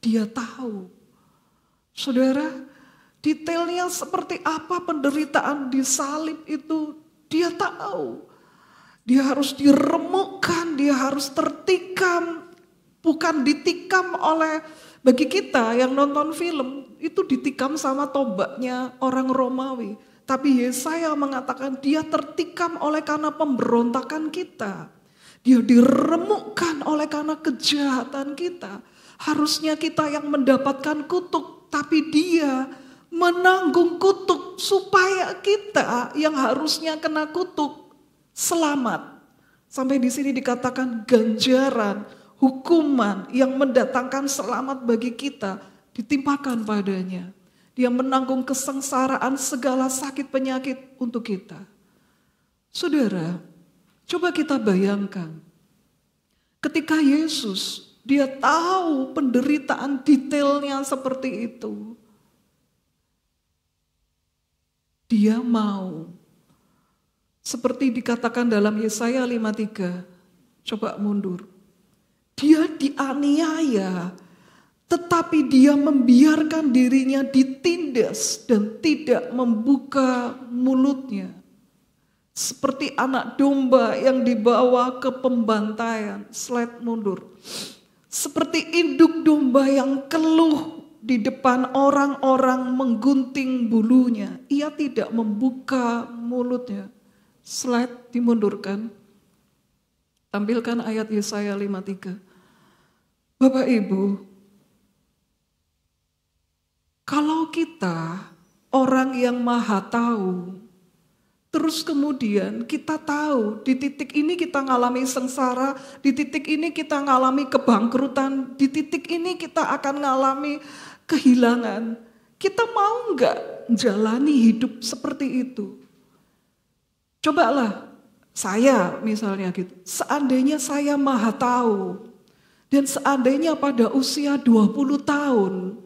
dia tahu. Saudara, detailnya seperti apa penderitaan di salib itu, dia tahu. Dia harus diremukkan, dia harus tertikam. Bukan ditikam oleh, bagi kita yang nonton film, itu ditikam sama tombaknya orang Romawi. Tapi Yesaya mengatakan dia tertikam oleh karena pemberontakan kita. Dia diremukkan oleh karena kejahatan kita. Harusnya kita yang mendapatkan kutuk, tapi dia menanggung kutuk supaya kita yang harusnya kena kutuk selamat. Sampai di sini dikatakan ganjaran, hukuman yang mendatangkan selamat bagi kita ditimpakan padanya. Dia menanggung kesengsaraan segala sakit penyakit untuk kita. Saudara, coba kita bayangkan. Ketika Yesus, dia tahu penderitaan detailnya seperti itu. Dia mau. Seperti dikatakan dalam Yesaya 53. Coba mundur. Dia dianiaya, tetapi dia membiarkan dirinya ditindas dan tidak membuka mulutnya. Seperti anak domba yang dibawa ke pembantaian. Slide mundur. Seperti induk domba yang keluh di depan orang-orang menggunting bulunya. Ia tidak membuka mulutnya. Slide dimundurkan. Tampilkan ayat Yesaya 53. Bapak Ibu, kalau kita orang yang maha tahu, terus kemudian kita tahu di titik ini kita ngalami sengsara, di titik ini kita ngalami kebangkrutan, di titik ini kita akan ngalami kehilangan. Kita mau nggak menjalani hidup seperti itu? Cobalah, saya misalnya gitu, seandainya saya maha tahu, dan seandainya pada usia 20 tahun,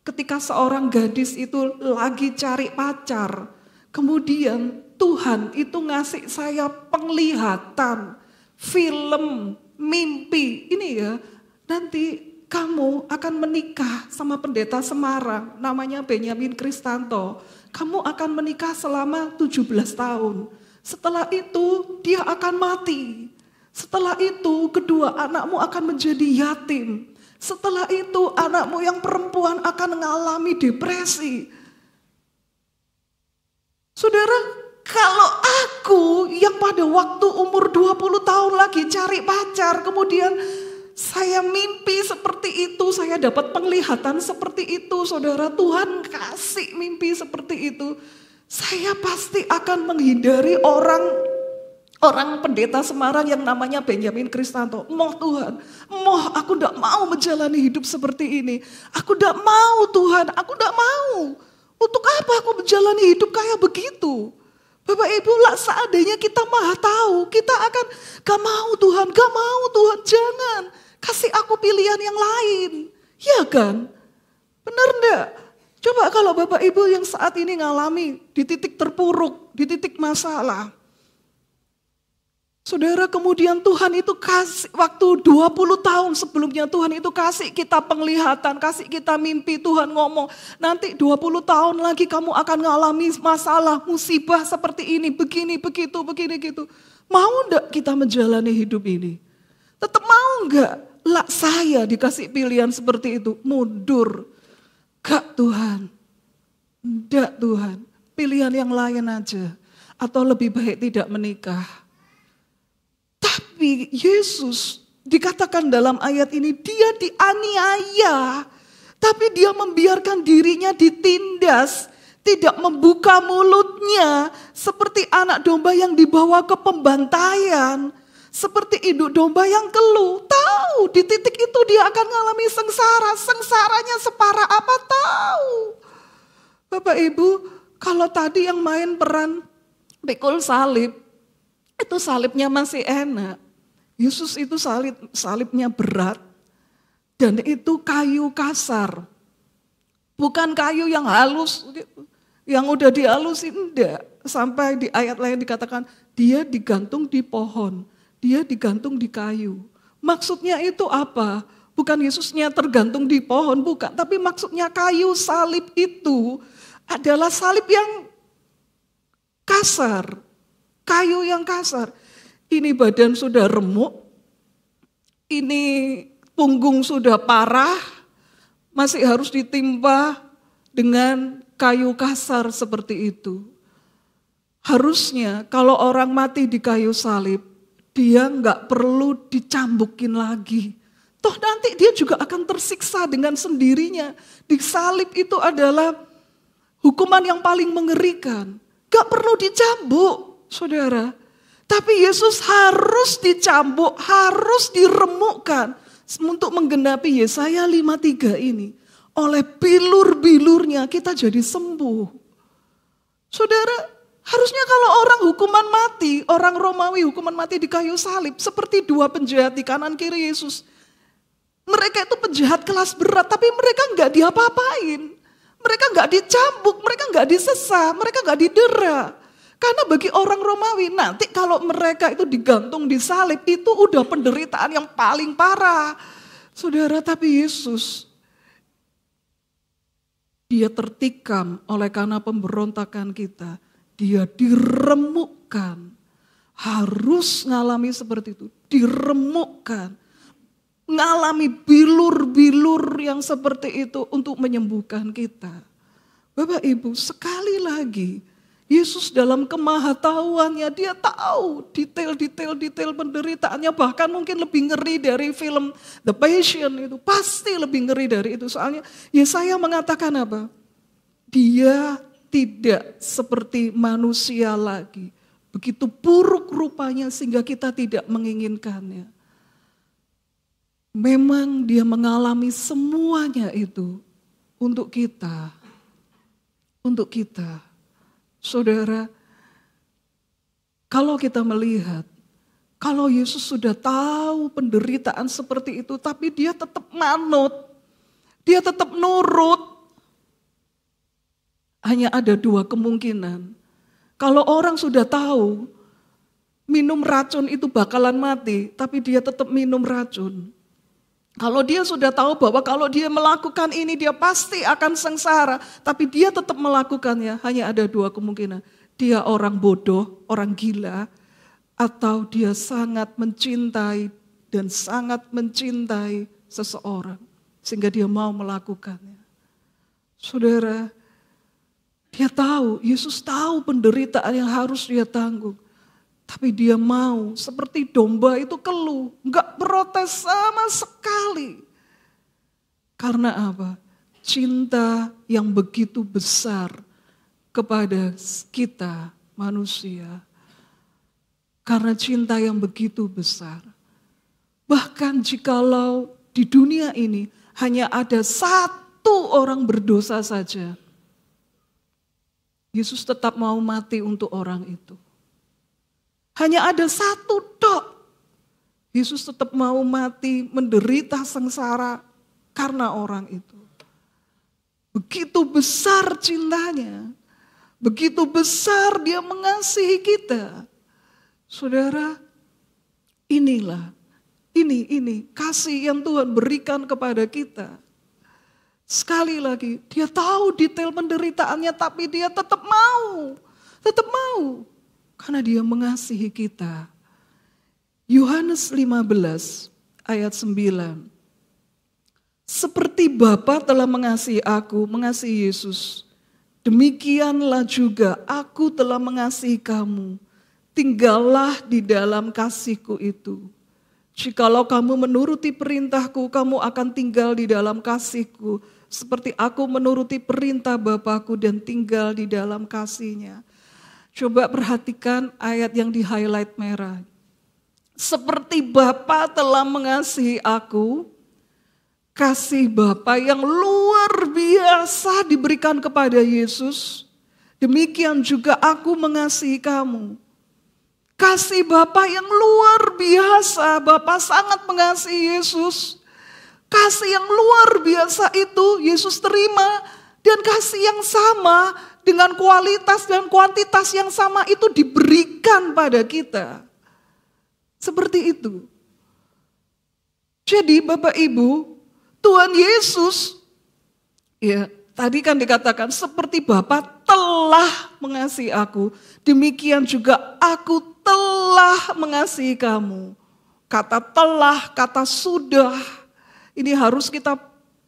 ketika seorang gadis itu lagi cari pacar, kemudian Tuhan itu ngasih saya penglihatan, film, mimpi, ini ya, nanti kamu akan menikah sama pendeta Semarang, namanya Benyamin Kristanto. Kamu akan menikah selama 17 tahun. Setelah itu dia akan mati. Setelah itu kedua anakmu akan menjadi yatim. Setelah itu anakmu yang perempuan akan mengalami depresi. Saudara, kalau aku yang pada waktu umur 20 tahun lagi cari pacar, kemudian saya mimpi seperti itu, saya dapat penglihatan seperti itu, saudara, Tuhan kasih mimpi seperti itu, saya pasti akan menghindari orang pendeta Semarang yang namanya Benyamin Kristanto. Moh Tuhan, moh aku tidak mau menjalani hidup seperti ini. Aku tidak mau Tuhan, aku tidak mau. Untuk apa aku menjalani hidup kayak begitu? Bapak Ibu, lah seandainya kita maha tahu, kita akan gak mau Tuhan, gak mau Tuhan, jangan. Kasih aku pilihan yang lain. Ya kan? Benar enggak? Coba kalau Bapak Ibu yang saat ini ngalami di titik terpuruk, di titik masalah. Saudara, kemudian Tuhan itu kasih, waktu 20 tahun sebelumnya Tuhan itu kasih kita penglihatan, kasih kita mimpi, Tuhan ngomong, nanti 20 tahun lagi kamu akan ngalami masalah, musibah seperti ini, begini, begitu, begini, gitu. Mau enggak kita menjalani hidup ini? Tetap mau enggak? Lah saya dikasih pilihan seperti itu, mundur. Gak Tuhan, enggak Tuhan, pilihan yang lain aja. Atau lebih baik tidak menikah. Tapi Yesus dikatakan dalam ayat ini dia dianiaya. Tapi dia membiarkan dirinya ditindas. Tidak membuka mulutnya seperti anak domba yang dibawa ke pembantaian. Seperti induk domba yang keluh. Tahu di titik itu dia akan mengalami sengsara. Sengsaranya separah apa tahu. Bapak Ibu, kalau tadi yang main peran pikul salib, itu salibnya masih enak. Yesus itu salibnya berat. Dan itu kayu kasar. Bukan kayu yang halus, yang udah dihalusin, enggak. Sampai di ayat lain dikatakan, dia digantung di pohon, dia digantung di kayu. Maksudnya itu apa? Bukan Yesusnya tergantung di pohon, bukan. Tapi maksudnya kayu salib itu adalah salib yang kasar. Kayu yang kasar. Ini badan sudah remuk, ini punggung sudah parah, masih harus ditimpa dengan kayu kasar seperti itu. Harusnya kalau orang mati di kayu salib, dia nggak perlu dicambukin lagi. Toh nanti dia juga akan tersiksa dengan sendirinya. Di salib itu adalah hukuman yang paling mengerikan. Gak perlu dicambuk, saudara. Tapi Yesus harus dicambuk, harus diremukkan. Untuk menggenapi Yesaya 53 ini. Oleh bilur-bilurnya kita jadi sembuh. Saudara, harusnya kalau orang hukuman mati, orang Romawi hukuman mati di kayu salib. Seperti dua penjahat di kanan kiri Yesus. Mereka itu penjahat kelas berat, tapi mereka nggak diapa-apain. Mereka nggak dicambuk, mereka nggak disesah, mereka nggak didera. Karena bagi orang Romawi, nanti kalau mereka itu digantung di salib, itu udah penderitaan yang paling parah. Saudara, tapi Yesus, dia tertikam oleh karena pemberontakan kita. Dia diremukkan. Harus ngalami seperti itu, diremukkan. Ngalami bilur-bilur yang seperti itu untuk menyembuhkan kita. Bapak Ibu, sekali lagi, Yesus dalam kemahatauannya, dia tahu detail penderitaannya, bahkan mungkin lebih ngeri dari film The Passion itu. Pasti lebih ngeri dari itu, soalnya Yesaya mengatakan apa? Dia tidak seperti manusia lagi. Begitu buruk rupanya sehingga kita tidak menginginkannya. Memang dia mengalami semuanya itu untuk kita. Untuk kita. Saudara, kalau kita melihat, kalau Yesus sudah tahu penderitaan seperti itu, tapi dia tetap manut, dia tetap nurut. Hanya ada dua kemungkinan. Kalau orang sudah tahu, minum racun itu bakalan mati, tapi dia tetap minum racun. Kalau dia sudah tahu bahwa kalau dia melakukan ini dia pasti akan sengsara. Tapi dia tetap melakukannya, hanya ada dua kemungkinan. Dia orang bodoh, orang gila. Atau dia sangat mencintai dan sangat mencintai seseorang. Sehingga dia mau melakukannya. Saudara, dia tahu, Yesus tahu penderitaan yang harus dia tanggung. Tapi dia mau seperti domba itu keluh, enggak protes sama sekali. Karena apa? Cinta yang begitu besar kepada kita manusia. Karena cinta yang begitu besar. Bahkan jikalau di dunia ini hanya ada satu orang berdosa saja, Yesus tetap mau mati untuk orang itu. Hanya ada satu tok. Yesus tetap mau mati, menderita sengsara karena orang itu. Begitu besar cintanya. Begitu besar dia mengasihi kita. Saudara, inilah. Ini kasih yang Tuhan berikan kepada kita. Sekali lagi, dia tahu detail penderitaannya tapi dia tetap mau. Tetap mau. Karena dia mengasihi kita. Yohanes 15 ayat 9. Seperti Bapa telah mengasihi aku, mengasihi Yesus. Demikianlah juga aku telah mengasihi kamu. Tinggallah di dalam kasihku itu. Jikalau kamu menuruti perintahku, kamu akan tinggal di dalam kasihku. Seperti aku menuruti perintah Bapakku dan tinggal di dalam kasihnya. Coba perhatikan ayat yang di highlight merah. Seperti Bapa telah mengasihi aku, kasih Bapa yang luar biasa diberikan kepada Yesus, demikian juga aku mengasihi kamu. Kasih Bapa yang luar biasa, Bapa sangat mengasihi Yesus. Kasih yang luar biasa itu Yesus terima, dan kasih yang sama dengan kualitas dan kuantitas yang sama itu diberikan pada kita. Seperti itu. Jadi Bapak Ibu, Tuhan Yesus, ya tadi kan dikatakan seperti Bapa telah mengasihi aku, demikian juga aku telah mengasihi kamu. Kata telah, kata sudah, ini harus kita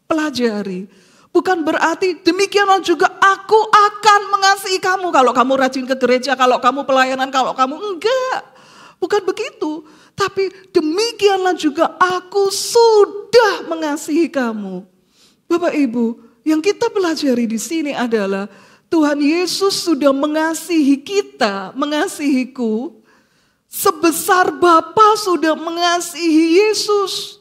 pelajari. Bukan berarti demikianlah juga aku akan mengasihi kamu kalau kamu rajin ke gereja, kalau kamu pelayanan, kalau kamu enggak. Bukan begitu, tapi demikianlah juga aku sudah mengasihi kamu. Bapak Ibu, yang kita pelajari di sini adalah Tuhan Yesus sudah mengasihi kita, mengasihiku, sebesar Bapa sudah mengasihi Yesus.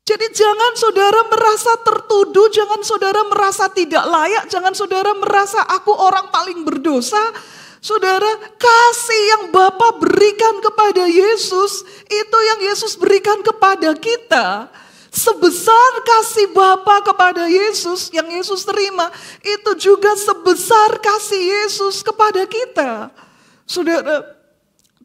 Jadi jangan saudara merasa tertuduh, jangan saudara merasa tidak layak, jangan saudara merasa aku orang paling berdosa. Saudara, kasih yang Bapa berikan kepada Yesus, itu yang Yesus berikan kepada kita. Sebesar kasih Bapa kepada Yesus yang Yesus terima, itu juga sebesar kasih Yesus kepada kita. Saudara,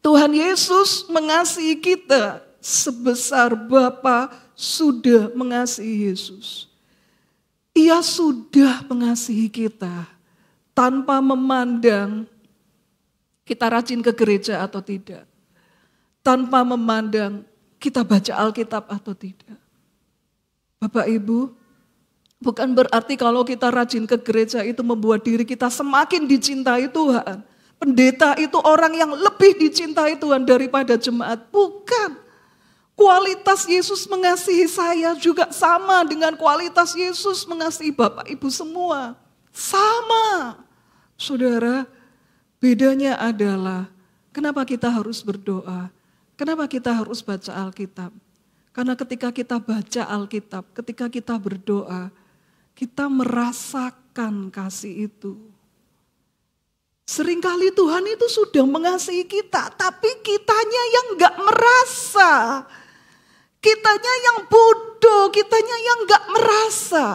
Tuhan Yesus mengasihi kita sebesar Bapa sudah mengasihi Yesus. Ia sudah mengasihi kita tanpa memandang kita rajin ke gereja atau tidak. Tanpa memandang kita baca Alkitab atau tidak. Bapak Ibu, bukan berarti kalau kita rajin ke gereja itu membuat diri kita semakin dicintai Tuhan. Pendeta itu orang yang lebih dicintai Tuhan daripada jemaat. Bukan. Kualitas Yesus mengasihi saya juga sama dengan kualitas Yesus mengasihi Bapak Ibu semua. Sama. Saudara, bedanya adalah kenapa kita harus berdoa, kenapa kita harus baca Alkitab. Karena ketika kita baca Alkitab, ketika kita berdoa, kita merasakan kasih itu. Seringkali Tuhan itu sudah mengasihi kita, tapi kitanya yang gak merasa. Kitanya yang bodoh, kitanya yang gak merasa.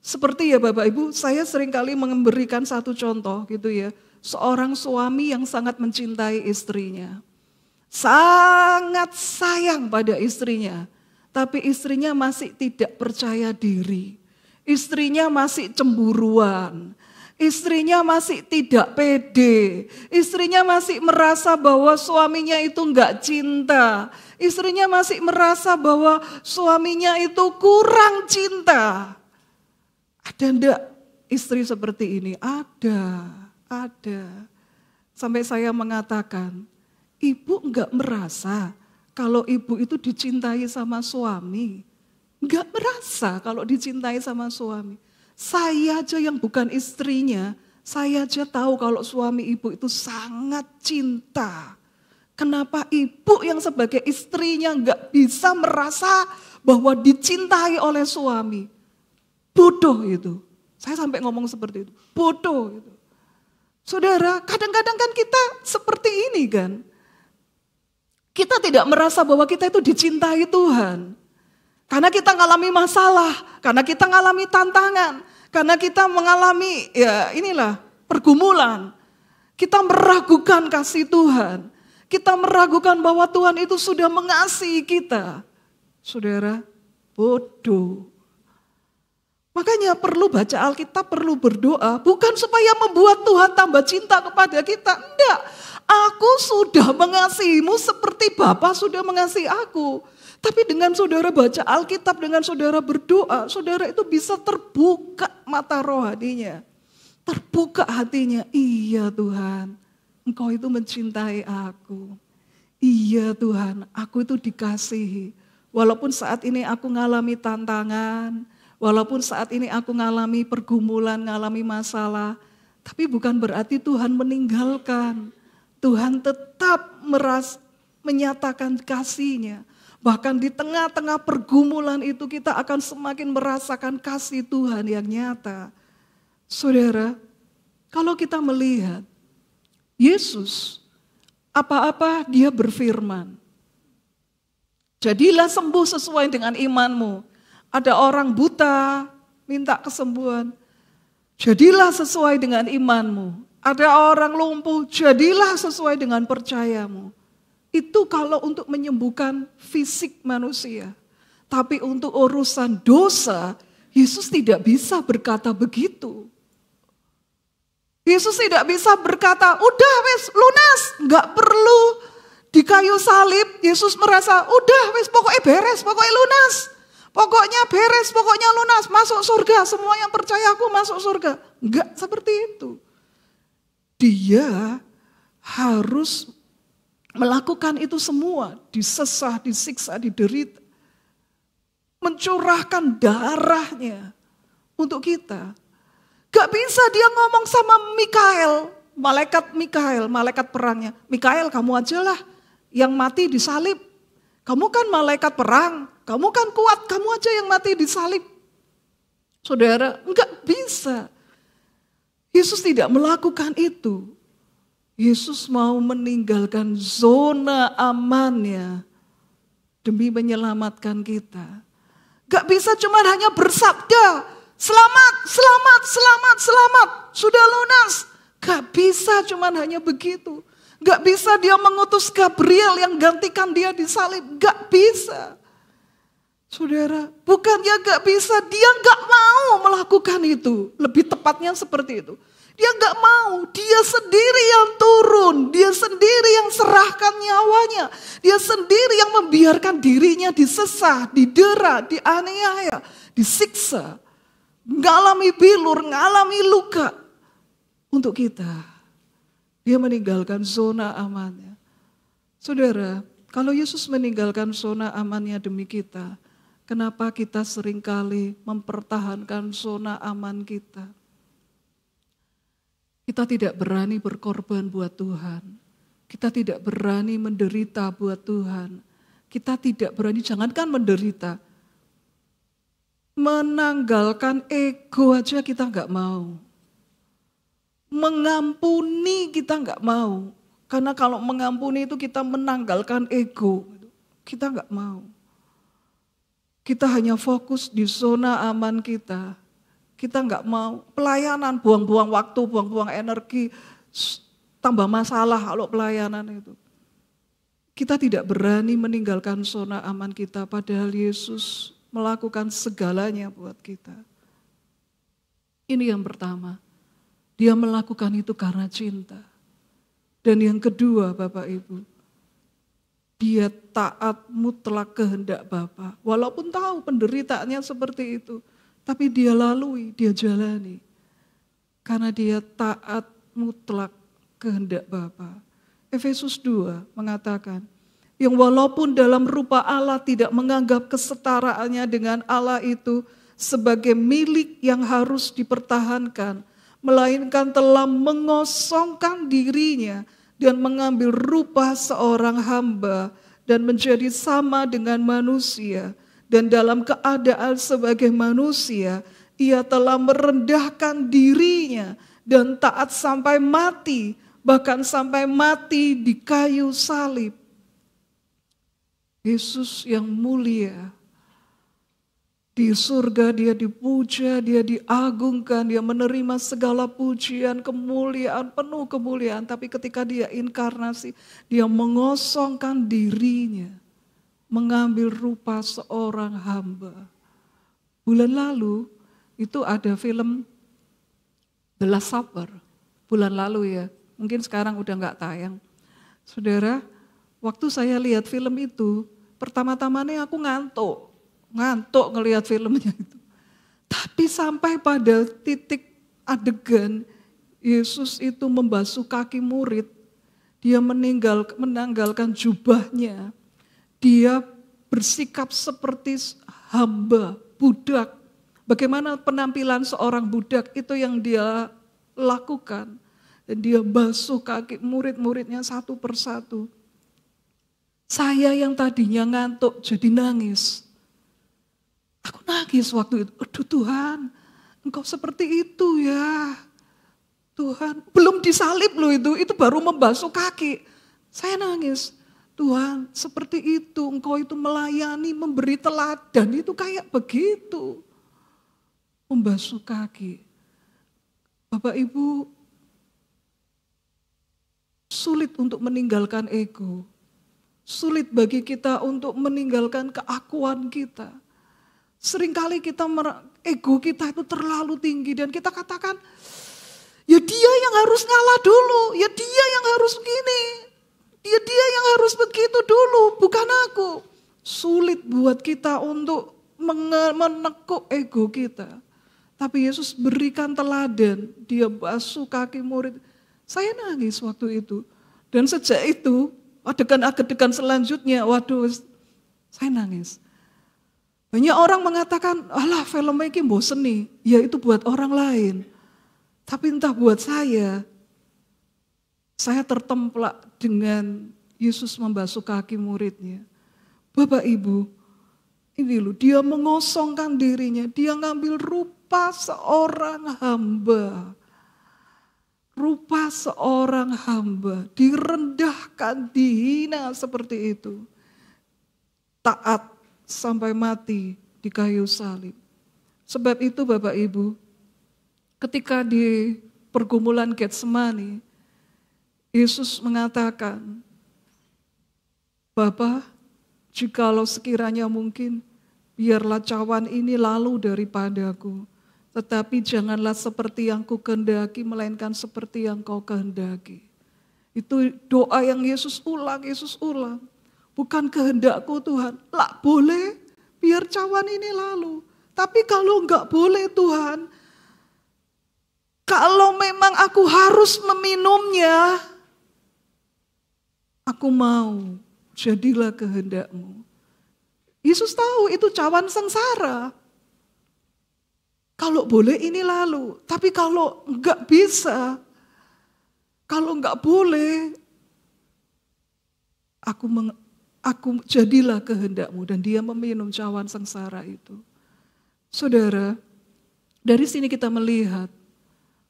Seperti ya Bapak Ibu, saya seringkali memberikan satu contoh gitu ya. Seorang suami yang sangat mencintai istrinya. Sangat sayang pada istrinya. Tapi istrinya masih tidak percaya diri. Istrinya masih cemburuan. Istrinya masih tidak pede. Istrinya masih merasa bahwa suaminya itu enggak cinta. Istrinya masih merasa bahwa suaminya itu kurang cinta. Ada enggak istri seperti ini? Ada. Sampai saya mengatakan, ibu enggak merasa kalau ibu itu dicintai sama suami. Enggak merasa kalau dicintai sama suami. Saya aja yang bukan istrinya, saya aja tahu kalau suami ibu itu sangat cinta. Kenapa ibu yang sebagai istrinya enggak bisa merasa bahwa dicintai oleh suami? Bodoh itu. Saya sampai ngomong seperti itu. Bodoh itu. Saudara, kadang-kadang kan kita seperti ini kan. Kita tidak merasa bahwa kita itu dicintai Tuhan. Karena kita mengalami masalah, karena kita mengalami tantangan, karena kita mengalami pergumulan. Kita meragukan kasih Tuhan. Kita meragukan bahwa Tuhan itu sudah mengasihi kita. Saudara, bodoh. Makanya perlu baca Alkitab, perlu berdoa. Bukan supaya membuat Tuhan tambah cinta kepada kita. Enggak, aku sudah mengasihimu seperti Bapa sudah mengasihi aku. Tapi dengan saudara baca Alkitab, dengan saudara berdoa, saudara itu bisa terbuka mata rohaninya. Terbuka hatinya, iya Tuhan, Engkau itu mencintai aku. Iya Tuhan, aku itu dikasihi. Walaupun saat ini aku ngalami tantangan, walaupun saat ini aku ngalami pergumulan, ngalami masalah, tapi bukan berarti Tuhan meninggalkan. Tuhan tetap menyatakan kasih-Nya. Bahkan di tengah-tengah pergumulan itu kita akan semakin merasakan kasih Tuhan yang nyata. Saudara, kalau kita melihat Yesus, apa-apa Dia berfirman. Jadilah sembuh sesuai dengan imanmu. Ada orang buta minta kesembuhan. Jadilah sesuai dengan imanmu. Ada orang lumpuh, jadilah sesuai dengan percayamu. Itu kalau untuk menyembuhkan fisik manusia. Tapi untuk urusan dosa, Yesus tidak bisa berkata begitu. Yesus tidak bisa berkata, udah wes lunas, nggak perlu di kayu salib. Yesus merasa, udah wes pokoknya beres, pokoknya lunas. Pokoknya beres, pokoknya lunas, masuk surga. Semua yang percaya aku masuk surga. Enggak seperti itu. Dia harus melakukan itu semua, disesah, disiksa, diderita. Mencurahkan darahnya untuk kita. Gak bisa dia ngomong sama Mikael, malaikat perangnya. Mikael, kamu ajalah yang mati disalib. Kamu kan malaikat perang, kamu kan kuat, kamu aja yang mati disalib. Saudara, enggak bisa. Yesus tidak melakukan itu. Yesus mau meninggalkan zona amannya demi menyelamatkan kita. Gak bisa cuma hanya bersabda, selamat, selamat, selamat, selamat, sudah lunas. Gak bisa cuma hanya begitu. Gak bisa dia mengutus Gabriel yang gantikan dia di salib. Gak bisa. Saudara, bukannya gak bisa, dia gak mau melakukan itu. Lebih tepatnya seperti itu. Dia gak mau, dia sendiri yang turun. Dia sendiri yang serahkan nyawanya. Dia sendiri yang membiarkan dirinya disesah, didera, dianiaya, disiksa. Ngalami bilur, ngalami luka. Untuk kita. Dia meninggalkan zona amannya. Saudara, kalau Yesus meninggalkan zona amannya demi kita, kenapa kita seringkali mempertahankan zona aman kita? Kita tidak berani berkorban buat Tuhan. Kita tidak berani menderita buat Tuhan. Kita tidak berani, jangankan menderita. Menanggalkan ego aja kita gak mau. Mengampuni kita gak mau. Karena kalau mengampuni itu kita menanggalkan ego. Kita gak mau. Kita hanya fokus di zona aman kita. Kita nggak mau pelayanan, buang-buang waktu, buang-buang energi, tambah masalah kalau pelayanan itu. Kita tidak berani meninggalkan zona aman kita, padahal Yesus melakukan segalanya buat kita. Ini yang pertama, dia melakukan itu karena cinta. Dan yang kedua, Bapak Ibu, dia taat mutlak kehendak Bapa. Walaupun tahu penderitaannya seperti itu, tapi dia lalui, dia jalani. Karena dia taat mutlak kehendak Bapa. Efesus 2 mengatakan, yang walaupun dalam rupa Allah tidak menganggap kesetaraannya dengan Allah itu sebagai milik yang harus dipertahankan, melainkan telah mengosongkan dirinya dan mengambil rupa seorang hamba dan menjadi sama dengan manusia. Dan dalam keadaan sebagai manusia, ia telah merendahkan dirinya dan taat sampai mati, bahkan sampai mati di kayu salib. Yesus yang mulia, di surga dia dipuja, dia diagungkan, dia menerima segala pujian, kemuliaan, penuh kemuliaan. Tapi ketika dia inkarnasi, dia mengosongkan dirinya. Mengambil rupa seorang hamba. Bulan lalu itu ada film The Last Supper. Bulan lalu ya, mungkin sekarang udah gak tayang. Saudara, waktu saya lihat film itu, pertama-tamanya aku ngantuk ngelihat filmnya itu. Tapi sampai pada titik adegan Yesus itu membasuh kaki murid, dia menanggalkan jubahnya. Dia bersikap seperti hamba, budak. Bagaimana penampilan seorang budak itu yang dia lakukan. Dan dia basuh kaki murid-muridnya satu persatu. Saya yang tadinya ngantuk jadi nangis. Aku nangis waktu itu. Aduh Tuhan, Engkau seperti itu ya. Tuhan, belum disalib loh itu baru membasuh kaki. Saya nangis. Tuhan, seperti itu, Engkau itu melayani, memberi teladan, itu kayak begitu. Membasuh kaki. Bapak Ibu, sulit untuk meninggalkan ego. Sulit bagi kita untuk meninggalkan keakuan kita. Seringkali ego kita itu terlalu tinggi dan kita katakan, ya dia yang harus ngalah dulu, ya dia yang harus begini. Dia yang harus begitu dulu, bukan aku. Sulit buat kita untuk menekuk ego kita. Tapi Yesus berikan teladan, dia basuh kaki murid. Saya nangis waktu itu. Dan sejak itu, adegan-adegan selanjutnya, waduh, saya nangis. Banyak orang mengatakan, alah film ini bosen nih. Ya itu buat orang lain. Tapi entah buat saya tertemplak dengan Yesus membasuh kaki muridnya. Bapak Ibu, ini loh, dia mengosongkan dirinya, dia ngambil rupa seorang hamba. Rupa seorang hamba, direndahkan, dihina seperti itu. Taat sampai mati di kayu salib. Sebab itu Bapak Ibu, ketika di pergumulan Getsemani, Yesus mengatakan, Bapa, jikalau sekiranya mungkin, biarlah cawan ini lalu daripadaku. Tetapi janganlah seperti yang ku kehendaki, melainkan seperti yang kau kehendaki. Itu doa yang Yesus ulang. Bukan kehendakku Tuhan, lah boleh, biar cawan ini lalu. Tapi kalau enggak boleh Tuhan, kalau memang aku harus meminumnya, aku mau, jadilah kehendak-Mu. Yesus tahu itu cawan sengsara. Kalau boleh ini lalu, tapi kalau enggak bisa, kalau enggak boleh, aku jadilah kehendak-Mu. Dan dia meminum cawan sengsara itu. Saudara, dari sini kita melihat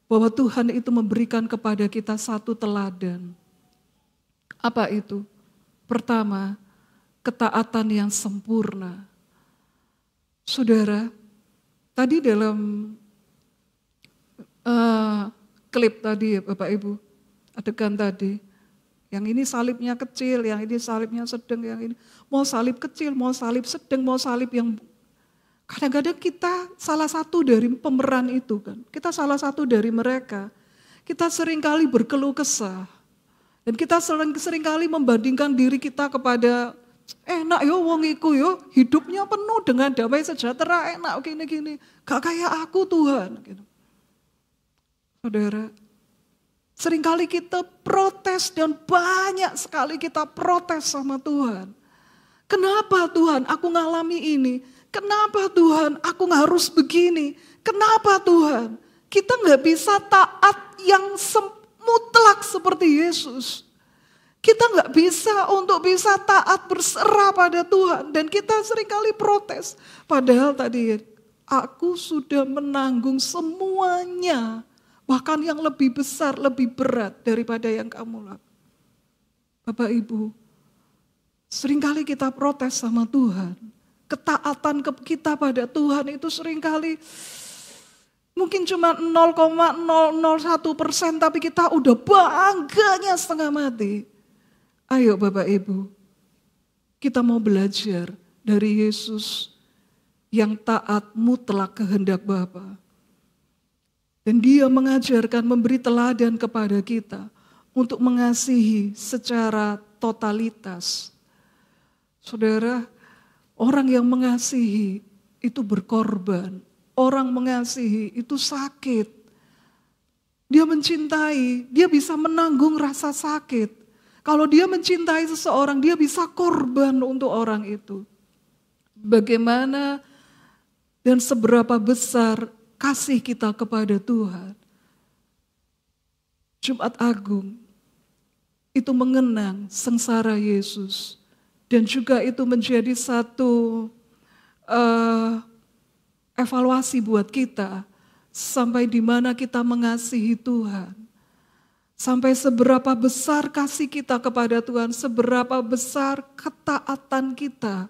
bahwa Tuhan itu memberikan kepada kita satu teladan. Apa itu? Pertama, ketaatan yang sempurna. Saudara, tadi dalam klip tadi ya Bapak Ibu, adegan tadi, yang ini salibnya kecil, yang ini salibnya sedang, yang ini mau salib kecil, mau salib sedang, mau salib yang... Kadang-kadang kita salah satu dari pemeran itu kan, kita salah satu dari mereka. Kita seringkali berkeluh kesah. Dan kita seringkali membandingkan diri kita kepada enak yo wong iku yo, hidupnya penuh dengan damai sejahtera, enak gini-gini. Gak kayak aku Tuhan. Gitu. Saudara, seringkali kita protes dan banyak sekali kita protes sama Tuhan. Kenapa Tuhan aku ngalami ini? Kenapa Tuhan aku harus begini? Kenapa Tuhan? Kita gak bisa taat yang mutlak seperti Yesus. Kita gak bisa untuk bisa taat berserah pada Tuhan. Dan kita seringkali protes. Padahal tadi aku sudah menanggung semuanya. Bahkan yang lebih besar, lebih berat daripada yang kamu lakukan. Bapak Ibu, seringkali kita protes sama Tuhan. Ketaatan kita pada Tuhan itu seringkali mungkin cuma 0,001%, tapi kita udah bangganya setengah mati. Ayo Bapak Ibu, kita mau belajar dari Yesus yang taat mutlak kehendak Bapa. Dan dia mengajarkan, memberi teladan kepada kita untuk mengasihi secara totalitas. Saudara, orang yang mengasihi itu berkorban. Orang mengasihi itu sakit. Dia mencintai, dia bisa menanggung rasa sakit. Kalau dia mencintai seseorang, dia bisa korban untuk orang itu. Bagaimana dan seberapa besar kasih kita kepada Tuhan. Jumat Agung itu mengenang sengsara Yesus. Dan juga itu menjadi satu evaluasi buat kita. Sampai di mana kita mengasihi Tuhan. Sampai seberapa besar kasih kita kepada Tuhan. Seberapa besar ketaatan kita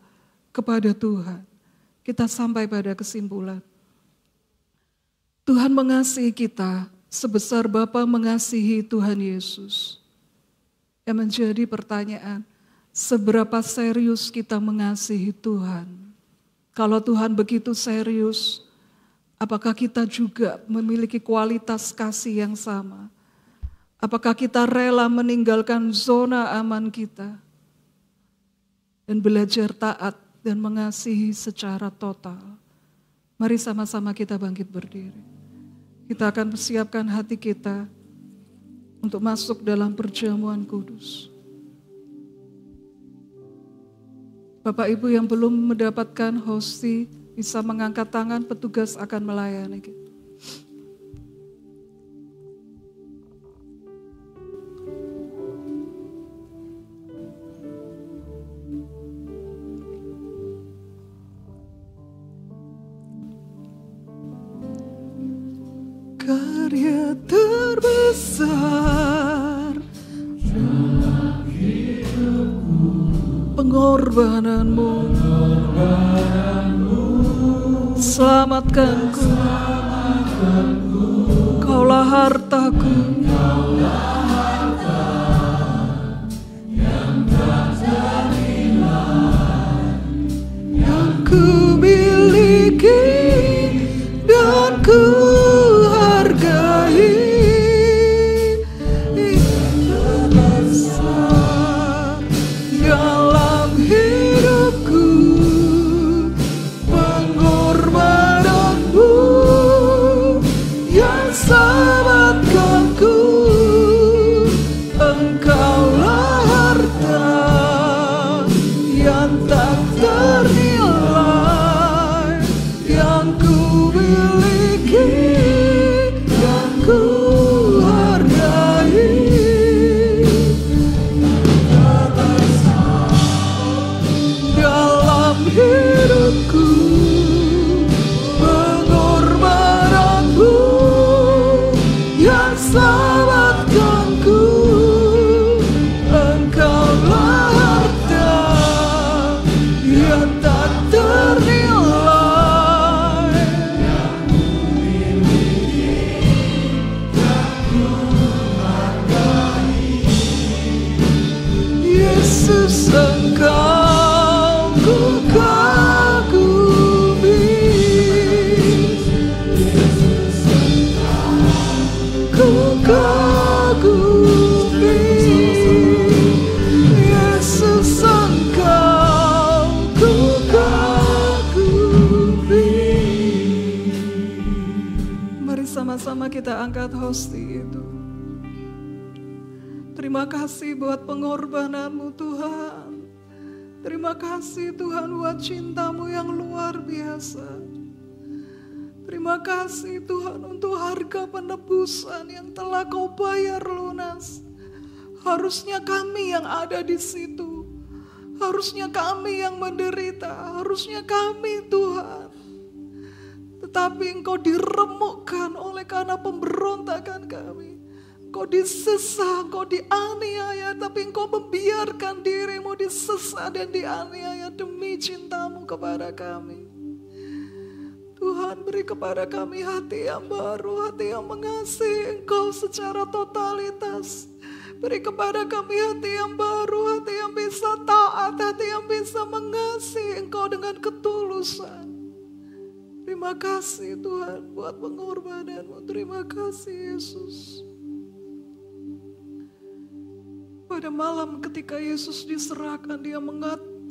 kepada Tuhan. Kita sampai pada kesimpulan. Tuhan mengasihi kita sebesar Bapa mengasihi Tuhan Yesus. Yang menjadi pertanyaan, seberapa serius kita mengasihi Tuhan? Kalau Tuhan begitu serius, apakah kita juga memiliki kualitas kasih yang sama? Apakah kita rela meninggalkan zona aman kita dan belajar taat dan mengasihi secara total? Mari sama-sama kita bangkit berdiri. Kita akan persiapkan hati kita untuk masuk dalam perjamuan kudus. Bapak Ibu yang belum mendapatkan hosti bisa mengangkat tangan, petugas akan melayani kita. Karya terbesar dalam hidupku, pengorbananmu, selamatkanku, kaulah hartaku, yang tak ternilai, yang ku miliki dan ku kita angkat hosti itu. Terima kasih buat pengorbananmu Tuhan. Terima kasih Tuhan buat cintamu yang luar biasa. Terima kasih Tuhan untuk harga penebusan yang telah kau bayar lunas. Harusnya kami yang ada di situ. Harusnya kami yang menderita. Harusnya kami Tuhan. Tetapi Engkau diremukkan oleh karena pemberontakan kami. Engkau disesah, Engkau dianiaya, tapi Engkau membiarkan dirimu disesah dan dianiaya demi cintamu kepada kami. Tuhan, beri kepada kami hati yang baru, hati yang mengasihi Engkau secara totalitas. Beri kepada kami hati yang baru, hati yang bisa taat, hati yang bisa mengasihi Engkau dengan ketulusan. Terima kasih Tuhan buat pengorbananmu. Terima kasih Yesus. Pada malam ketika Yesus diserahkan,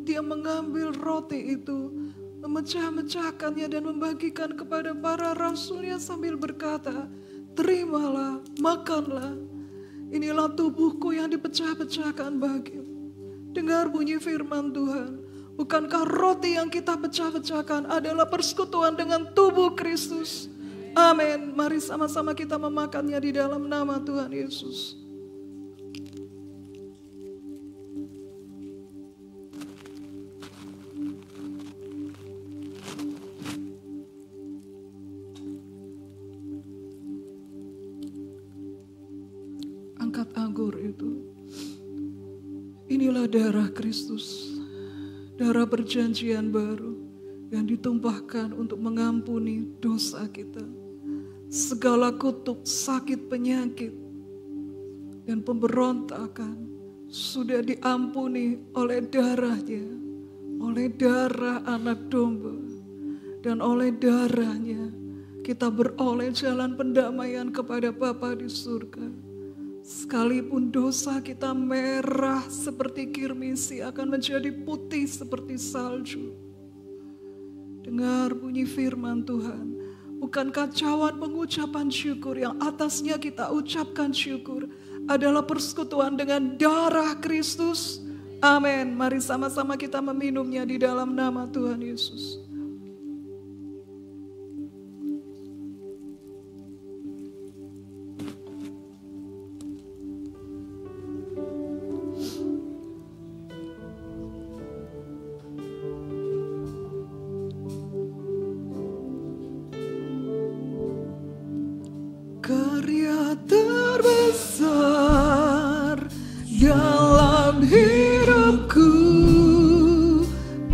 dia mengambil roti itu, memecah-mecahkannya dan membagikan kepada para rasulnya sambil berkata, terimalah, makanlah. Inilah tubuhku yang dipecah-pecahkan bagimu. Dengar bunyi firman Tuhan. Bukankah roti yang kita pecah-pecahkan adalah persekutuan dengan tubuh Kristus? Amin. Mari sama-sama kita memakannya di dalam nama Tuhan Yesus. Angkat anggur itu. Inilah darah Kristus, darah perjanjian baru yang ditumpahkan untuk mengampuni dosa kita. Segala kutuk, sakit, penyakit, dan pemberontakan sudah diampuni oleh darahnya, oleh darah anak domba. Dan oleh darahnya kita beroleh jalan pendamaian kepada Bapa di surga. Sekalipun dosa kita merah seperti kirmisi akan menjadi putih seperti salju. Dengar bunyi firman Tuhan. Bukan kacauan pengucapan syukur yang atasnya kita ucapkan syukur adalah persekutuan dengan darah Kristus. Amin. Mari sama-sama kita meminumnya di dalam nama Tuhan Yesus. Karya terbesar dalam hidupku,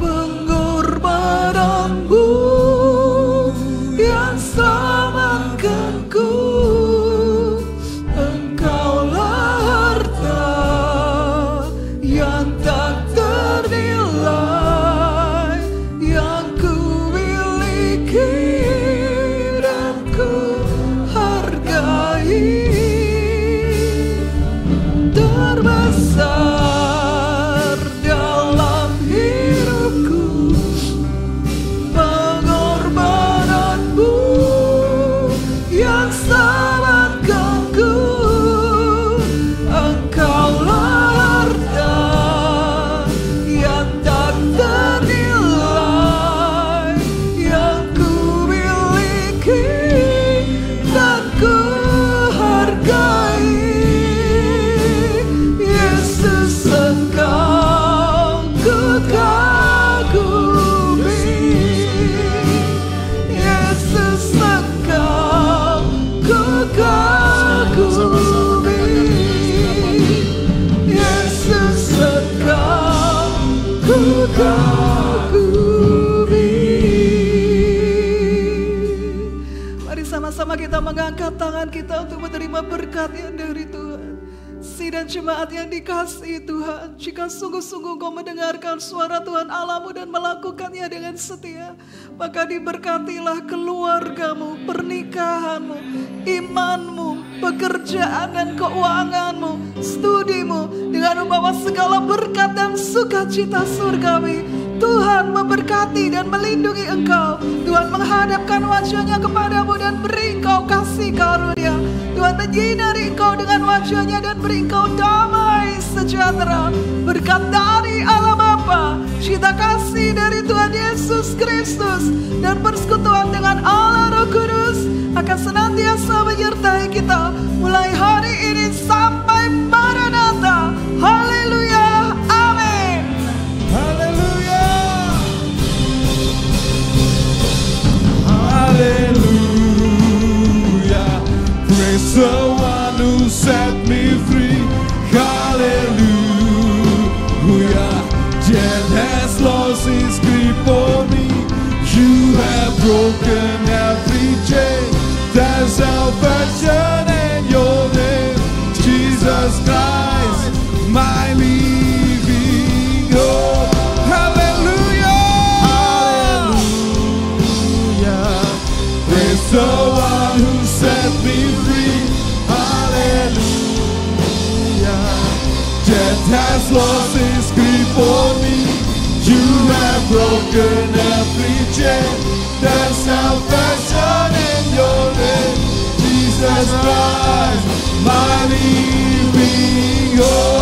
pengorbananmu yang selamatkanku. Engkaulah harta yang tak ternilai yang ku miliki dan ku terbesar dalam hidupku, pengorbananmu yang selamatkanku. Engkaulah harta yang tak ternilai yang ku miliki dan ku hargai. Yesus, Engkau ku kagumi. Yesus, Engkau ku kagumi. Yesus, Engkau ku kagumi. Mari sama-sama kita mengangkat tangan kita untuk menerima berkat yang dari Tuhan. Dan jemaat yang dikasihi Tuhan, jika sungguh-sungguh kau mendengarkan suara Tuhan Allahmu dan melakukannya dengan setia, maka diberkatilah keluargamu, pernikahanmu, imanmu, pekerjaan dan keuanganmu, studimu, dengan membawa segala berkat dan sukacita surgawi. Tuhan memberkati dan melindungi engkau. Tuhan menghadapkan wajahnya kepadamu dan beri engkau kasih karunia. Tuhan menyinari engkau dengan wajahnya dan beri engkau damai sejahtera. Berkat dari Allah Bapa, cinta kasih dari Tuhan Yesus Kristus, dan persekutuan dengan Allah Roh Kudus akan senantiasa menyertai kita mulai hari ini sampai Maranatha. Haleluya. Amin. Haleluya. Hallelujah, praise the one who set me free. Hallelujah, death has lost its grip on me. You have broken every chain. There's salvation in your name, Jesus Christ, my living hope. The one who set me free. Hallelujah, death has lost its grip on me. You have broken every chain. There's salvation in your name, Jesus Christ, my living hope.